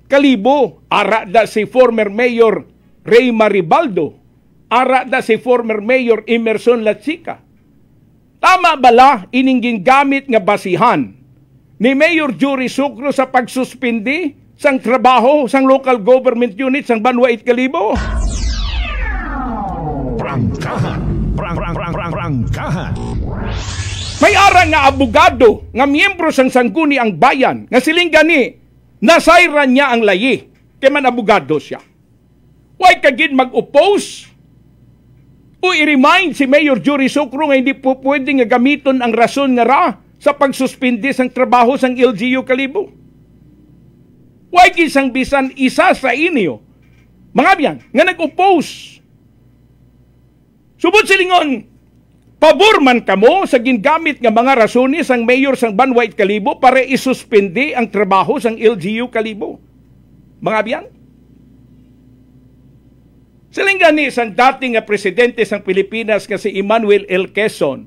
Kalibo, ara da si former Mayor Ray Maribaldo, ara da si former Mayor Emerson Latsica. Tama bala ining gingamit nga basihan ni Mayor Jury Sucro sa pagsuspindi sang trabaho sang local government unit sang Banwa at Kalibo? Prangkahan. Prangkahan. May ara nga abogado nga miyembro sang sangguni ang bayan nga siling gani nasayran niya ang layi kay man abogado siya. Why kagid mag-oppose o i-remind si Mayor Jury Sucro nga hindi po pwede nga gamiton ang rason nga ra sa pagsuspindi sang trabaho sang LGU Kalibo? Why kisang bisan isa sa inyo, mga biyan, nga nag-oppose? Subod silingon, pabor man kamo sa gingamit nga mga rasones ang Mayor sang Banwa at Kalibo para isuspindi ang trabaho sang LGU Kalibo? Mga biyan? Siling gani sang dating nga presidente sang Pilipinas nga si Emmanuel L. Quezon,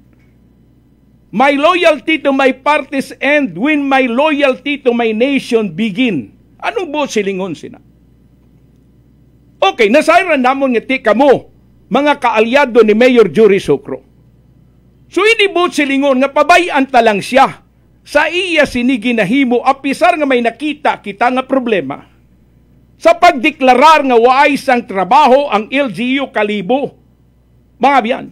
my loyalty to my parties end when my loyalty to my nation begin. Anong buot silingon sina? Okay, nasayran namon nga ti kamo, mga kaalyado ni Mayor Jury Sucro. So hindi buot silingon nga pabayan ta lang siya sa iya sinigi nahimo apisar nga may nakita kita nga problema sa pagdeklarar nga waay sang trabaho ang LGU Kalibo. Mga biyan,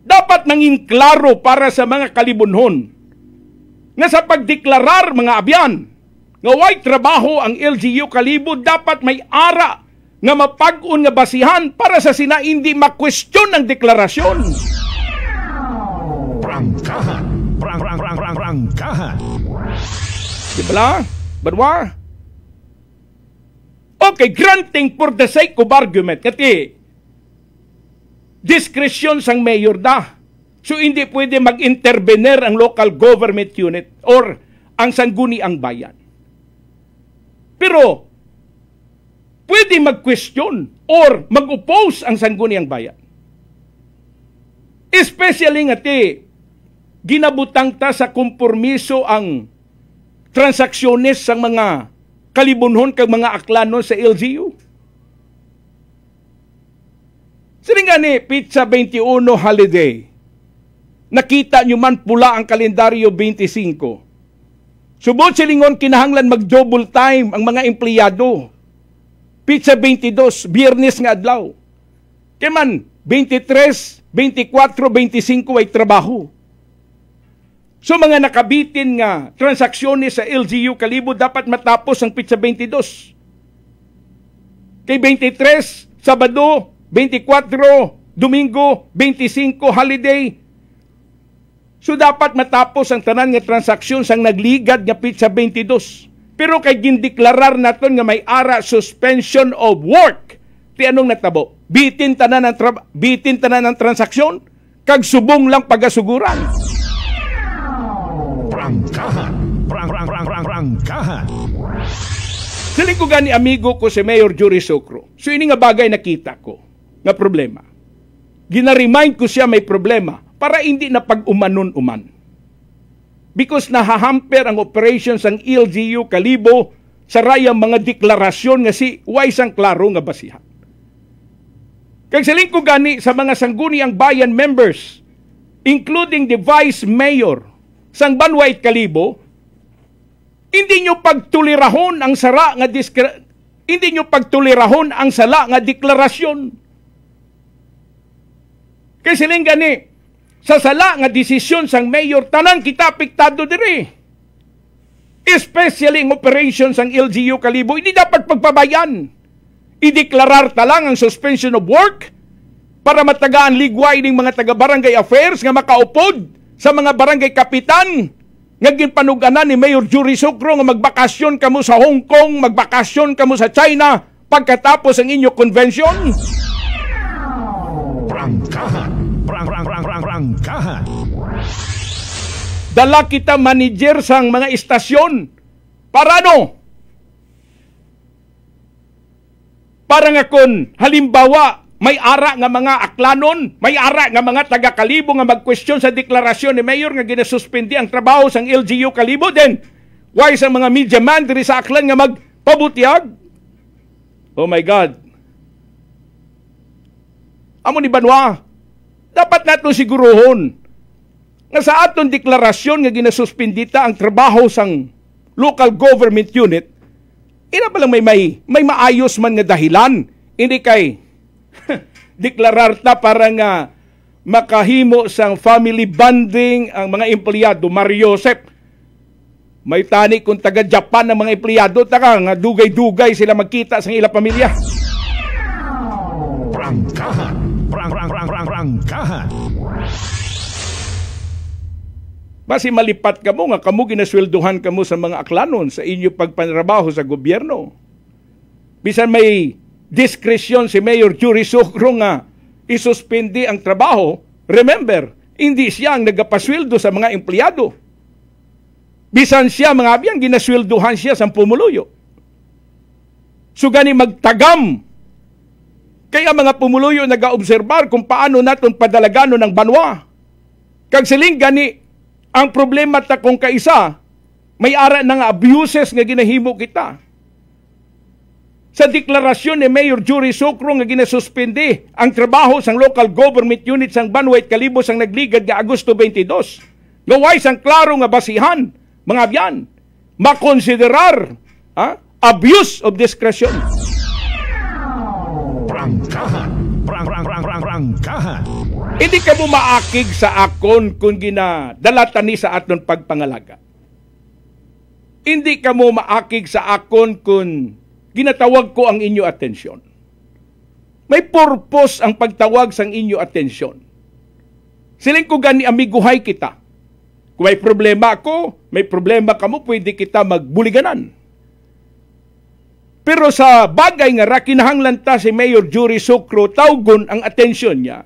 dapat nanging klaro para sa mga Kalibunhon nga sa pagdeklarar mga abyan nga waay trabaho ang LGU Kalibo, dapat may ara nga mapag-un nga basihan para sa sina hindi makwestiyon ang deklarasyon. Prangkahan. Prangkahan. Di ba? Badwa? Okay, granting for the sake of argument, kati diskresyon sang mayor da. So hindi pwede mag-intervener ang local government unit or ang sangguni ang bayan. Pero pwede mag-question or mag-oppose ang sangguni ang bayan. Especially nga ginabutang ta sa kompromiso ang transaksyones sang mga Kalibunhon kag mga aklanon sa LGU. Siling gani, Pizza 21 holiday. Nakita nyo man pula ang kalendaryo 25. Subod silingon kinahanglan mag-double time ang mga empleyado Pizza 22, Biyernes nga adlaw. Kaya man, 23, 24, 25 ay trabaho. So mga nakabitin nga transaksyones sa LGU Kalibo dapat matapos ang Pizza 22. Kay 23, Sabado, 24, Domingo, 25, holiday. So dapat matapos ang tanan nga transaksyon sang nagligad nga Pizza 22. Pero kay gindeklarar naton nga may ara suspension of work. Ti anong natabo? Bitin tanan ng transaksyon kag subong lang pagasuguran. Prangkahan. Siling ko gani amigo ko si Mayor Jory Socro. So ini nga bagay nakita ko nga problema. Gina-remind ko siya may problema para hindi na pag-umanon-uman. Because nahahamper ang operations ng LGU Kalibo sa rayang mga deklarasyon nga si waisang klaro nga basihan. Kag siling ko gani sa mga sangguniang bayan members, including the Vice Mayor sang Banwait Kalibo, hindi nyo pagtulirahon ang sala nga deklarasyon. Kay siling gani, sa sala nga desisyon sang mayor, tanan kita apektado diri. Especially ang operations sang LGU Kalibo, hindi dapat pagpabayan. Ideklarar talang ang suspension of work para matagaan ligway ng mga taga-barangay affairs nga makaupod sa mga barangay kapitan nga ginpanuganan ni Mayor Jory Socro nga magbakasyon kamo sa Hong Kong, magbakasyon kamo sa China pagkatapos ang inyo convention. Prangkahan. Dala kita manager sang mga istasyon. Para ano? Para nga kun halimbawa may ara nga mga aklanon, may ara nga mga taga-Kalibo nga mag-question sa deklarasyon ni Mayor nga ginasuspindi ang trabaho sang LGU Kalibo, then why sa mga media man diri sa aklan nga magpabutiag? Oh my God. Amo ni Banwa, dapat nato siguruhon nga sa aton deklarasyon nga ginasuspindita ang trabaho sang local government unit, ina ba lang may maayos man nga dahilan, hindi kay deklarar ta para nga makahimo sang family bonding ang mga empleyado. Mario Joseph, may tani kung taga-Japan ang mga empleyado, taka nga dugay-dugay sila magkita sa ilang pamilya. Prangkahan. Basi malipat ka mo nga kamo ginasweldohan kamo sa mga aklanon sa inyo pagpanrabaho sa gobyerno. Bisan may diskresyon si Mayor Jory Socro nga isuspindi ang trabaho, remember, hindi siya ang nagapasweldo sa mga empleyado. Bisan siya, mga abyan, ginasweldohan siya sa pumuluyo. So gani magtagam. Kaya mga pumuluyo nag-aobserbar kung paano naton padalagano ng banwa. Kag siling gani, ang problema ta kung kaisa, may ara ng abuses nga ginahimo kita. Sa deklarasyon ni Mayor Jory Socro nga ginasuspindi ang trabaho sang local government unit sang Banwait Kalibo sang nagligad nga Agosto 22. Gaway sang klaro nga basihan, mga abyan, makonsiderar abuse of discretion. Prangkahan. Hindi ka mo maakig sa akon kung ginadalatan ni sa aton pagpangalaga. Hindi ka mo maakig sa akon kung ginatawag ko ang inyo atensyon. May purpose ang pagtawag sang inyo atensyon. Siling ko gani amiguhay kita. Kung may problema ako, may problema ka mo, pwede kita magbuliganan. Pero sa bagay nga kinahanglan ta si Mayor Jory Socro tawgon ang atensyon niya.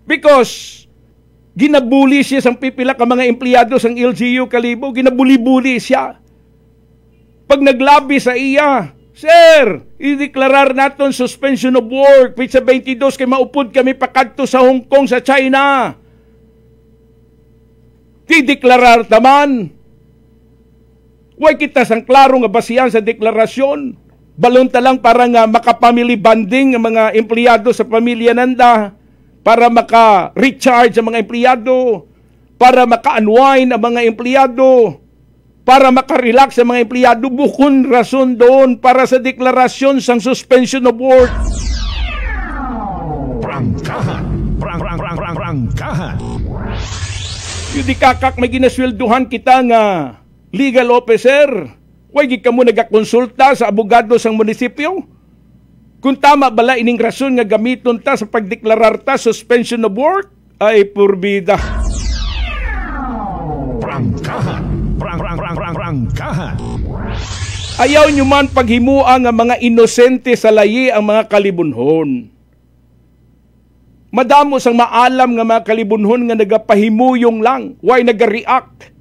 Because ginabuli siya sang pipila ka mga empleyado sang LGU Kalibo, ginabuli-buli siya. Pag naglabi sa iya, Sir, i-deklarar naton suspension of work, Pizza 22 kay maupod kami pakadto sa Hong Kong sa China. I-deklarar taman. Huwag kita sang klaro nga basihan sa deklarasyon. Balon talang para nga makapamily bonding ang mga empleyado sa pamilya nanda, para maka-recharge ang mga empleyado, para maka-unwind ang mga empleyado. para makarelax sa mga empleyado. Bukod rason doon para sa deklarasyon sang suspension of work. Prangkahan. Prangkahan. Yung di kakak may ginaswelduhan kita nga legal officer. Huwag ka mo nagakonsulta sa abogado sang munisipyo. Kung tama bala ining rason nga gamiton ta sa pagdeklarar ta suspension of work, ay purbida. Prangkahan. Prangkahan. Ayaw nyo man paghimuang ang mga inosente sa layi ang mga kalibunhon. Madamo sang maalam nga mga kalibunhon nga nagapahimuyong lang, why nagareact.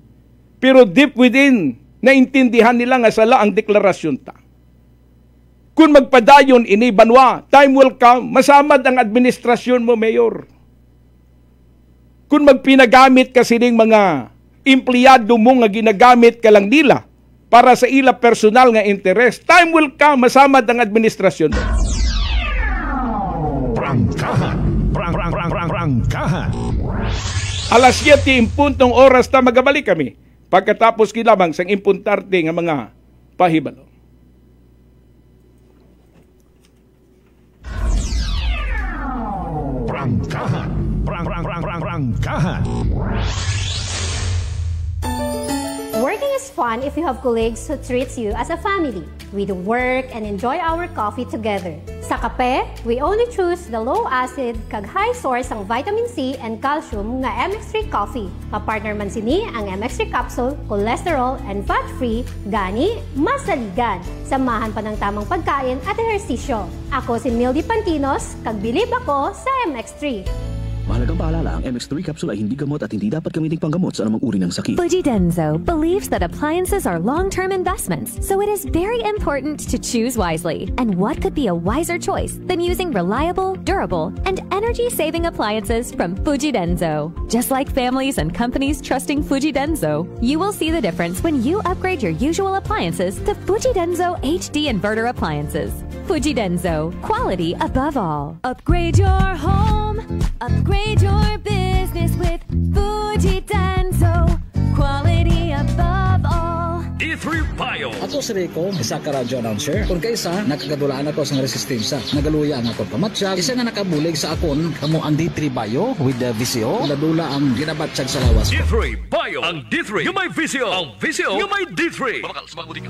Pero deep within, naintindihan nila nga sala ang deklarasyon ta. Kung magpadayon ini banwa, time will come, masamad ang administrasyon mo, Mayor. Kung magpinagamit kasi ng mga empleyado mo nga ginagamit ka lang nila para sa ila personal nga interes, time will come, masamad ang administrasyon mo. Prangkahan. Prangkahan. Alas 7:00 oras ta magabalik kami. Pagkatapos kinamang sang impuntarte nga mga pahibalo. Prangkahan. Prangkahan. Working is fun if you have colleagues who treats you as a family. We do work and enjoy our coffee together. Sa kape, we only choose the low-acid kag high source ang vitamin C and calcium nga MX3 coffee. Kapartner man sini ang MX3 capsule, cholesterol and fat-free, gani, masaligan. Samahan pa ng tamang pagkain at ehersisyo. Ako si Mildy Pantinos, kag bilib ako sa MX3. Mahalagang paalala, ang MX3 capsule ay hindi gamot at hindi dapat gamiting panggamot sa anumang uri ng sakit. Fujidenzo believes that appliances are long-term investments, so it is very important to choose wisely. And what could be a wiser choice than using reliable, durable, and energy-saving appliances from Fujidenzo? Just like families and companies trusting Fujidenzo, you will see the difference when you upgrade your usual appliances to Fujidenzo HD inverter appliances. Fujidenzo, quality above all. Upgrade your home. Upgrade your business with Fujidenzo, quality above all. D3 Bio. Ako si Rico, isa ka radio announcer. Kung kaysa, nakagadulaan ako sa resistensya. Nagaluya ang akong pamatsyag. Isa nga nakabulig sa akon, kamo ang D3 Bio with the VCO. Nadula ang ginabatsyag sa lawas ko. D3 Bio. Ang D3, yung may VCO. Ang VCO, yung may D3. Mamakal sa mga butika.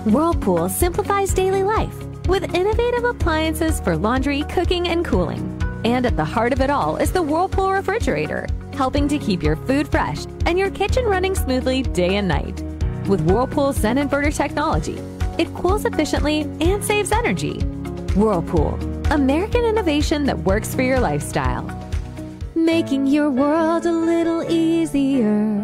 Whirlpool simplifies daily life with innovative appliances for laundry, cooking, and cooling. And at the heart of it all is the Whirlpool refrigerator, helping to keep your food fresh and your kitchen running smoothly day and night. With Whirlpool Zen Inverter technology, it cools efficiently and saves energy. Whirlpool, American innovation that works for your lifestyle. Making your world a little easier.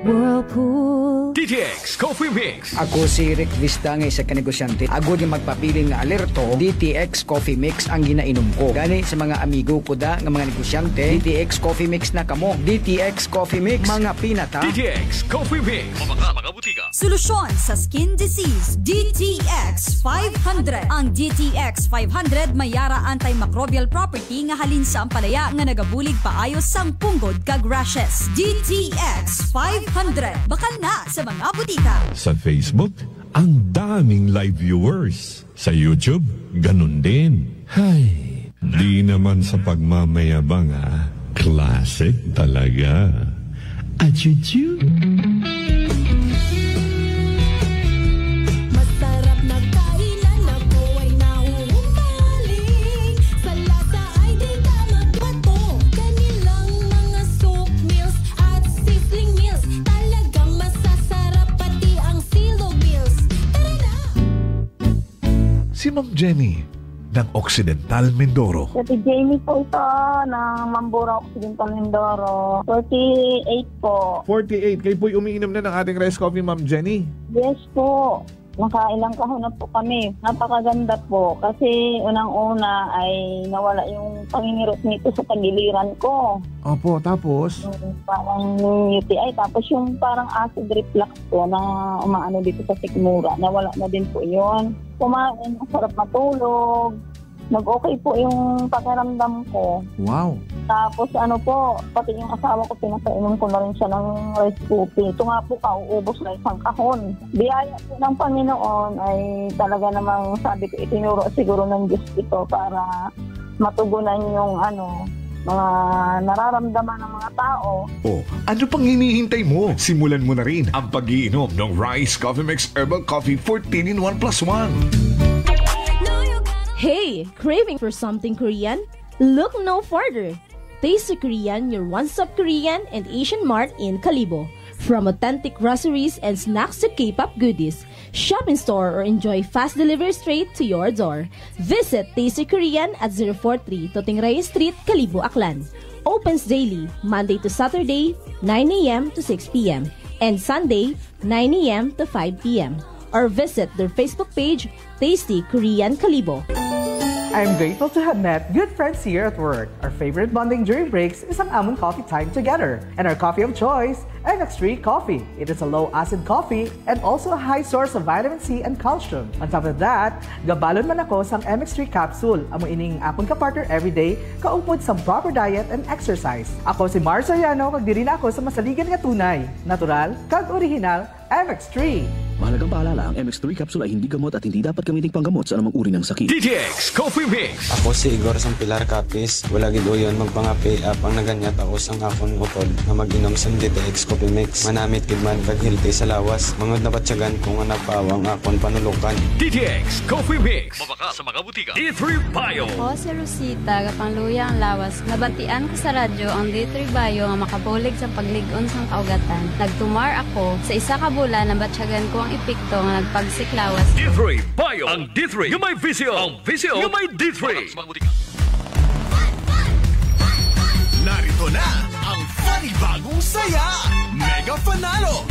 Whirlpool. DTX Coffee Mix. Ako si Rick Vista nga isa ka negosyante. Agod yung magpapili nga alerto, DTX Coffee Mix ang ginainom ko. Gani sa mga amigo ko da nga mga negosyante, DTX Coffee Mix na kamo. DTX Coffee Mix, mga pinata. DTX Coffee Mix. Mga butika. Solusyon sa skin disease, DTX 500. Ang DTX 500 may yara antimicrobial property nga halin sa ampalaya nga nagabulig paayos sang punggod kag rashes. DTX 500. Bakal na sa mga butika. Sa Facebook, ang daming live viewers. Sa YouTube, ganun din. Hay, di naman sa pagmamayabang ha. Classic talaga. Achuchu. Masarap na kainan ako ay nahuhumaling. Sa lasa ay di ka magbato. Kanilang mga soup meals at sizzling meals. Talagang masasarap pati ang silog meals. Tara na! Si Ma'am Jenny ng Occidental Mindoro. Si Jamie po ito ng Mambura Occidental Mindoro. 48 po. 48. Kayo po'y umiinom na ng ating rice coffee, Ma'am Jenny? Yes po. Nakailang kahon na po kami. Napakaganda po. Kasi unang-una ay nawala yung pangingirot nito sa tagiliran ko. Opo, tapos? Parang UTI. Tapos yung parang acid reflux po na umaano dito sa sikmura. Nawala na din po yun. Kumain, masarap matulog. nag-okay po yung pakiramdam ko. Wow. Tapos ano po, pati yung asawa ko, pinapainom ko na rin siya ng rice coffee. Ito nga po, kauubos na isang kahon. Biyaya po ng Panginoon ay talaga namang sabi ko, itinuro siguro ng Diyos ito para matugunan yung mga nararamdaman ng mga tao. Oh, ano pang hinihintay mo? Simulan mo na rin ang pag-iinom ng Rice Coffee Mix Herbal Coffee 14-in-1 + 1. Hey, craving for something Korean? Look no further. Tasty Korean, your one-stop Korean and Asian mart in Kalibo. From authentic groceries and snacks to K-pop goodies, shop in store or enjoy fast delivery straight to your door. Visit Tasty Korean at 043 Toting Reyes Street, Kalibo, Aklan. Opens daily, Monday to Saturday, 9 a.m. to 6 p.m. and Sunday, 9 a.m. to 5 p.m. Or visit their Facebook page, Tasty Korean Kalibo. I'm grateful to have met good friends here at work. Our favorite bonding during breaks is ang among coffee time together. And our coffee of choice, MX3 Coffee. It is a low-acid coffee and also a high source of vitamin C and calcium. On top of that, gabalon man ako sang MX3 capsule. Amo ining apong kapartner everyday, kaupod sa proper diet and exercise. Ako si Mars Soriano, magdiri na ako sa masaligan nga tunay, natural, kag original, MX3. Mahalagang paalala, ang MX3 capsule ay hindi gamot at hindi dapat gamiting panggamot sa anumang uri ng sakit. DTX Coffee Mix. Ako si Igor sang Pilar Capis. Wala gid uyon magpangapi apang naganyat ako sang akon utod na mag-inom sang DTX Coffee Mix. Manamit gid man kag healthy sa lawas. Mangod na batsyagan kung nga napawang akon panulukan. DTX Coffee Mix. Mabaka sa mga butika. D3 Bio. Ako si Rosita, kapangluya ang lawas. Nabatian ko sa radyo ang D3 Bio nga makabulig sa paglig-on sang kaugatan. Nagtumar ako sa isa ka bulan na batsyagan ko ang epekto nga nagpagsiklawas. D3 Bio. Ang D3 yung may visyo. Ang visyo yung may D3. Narito na ang funny bagong saya, Mega Panalo.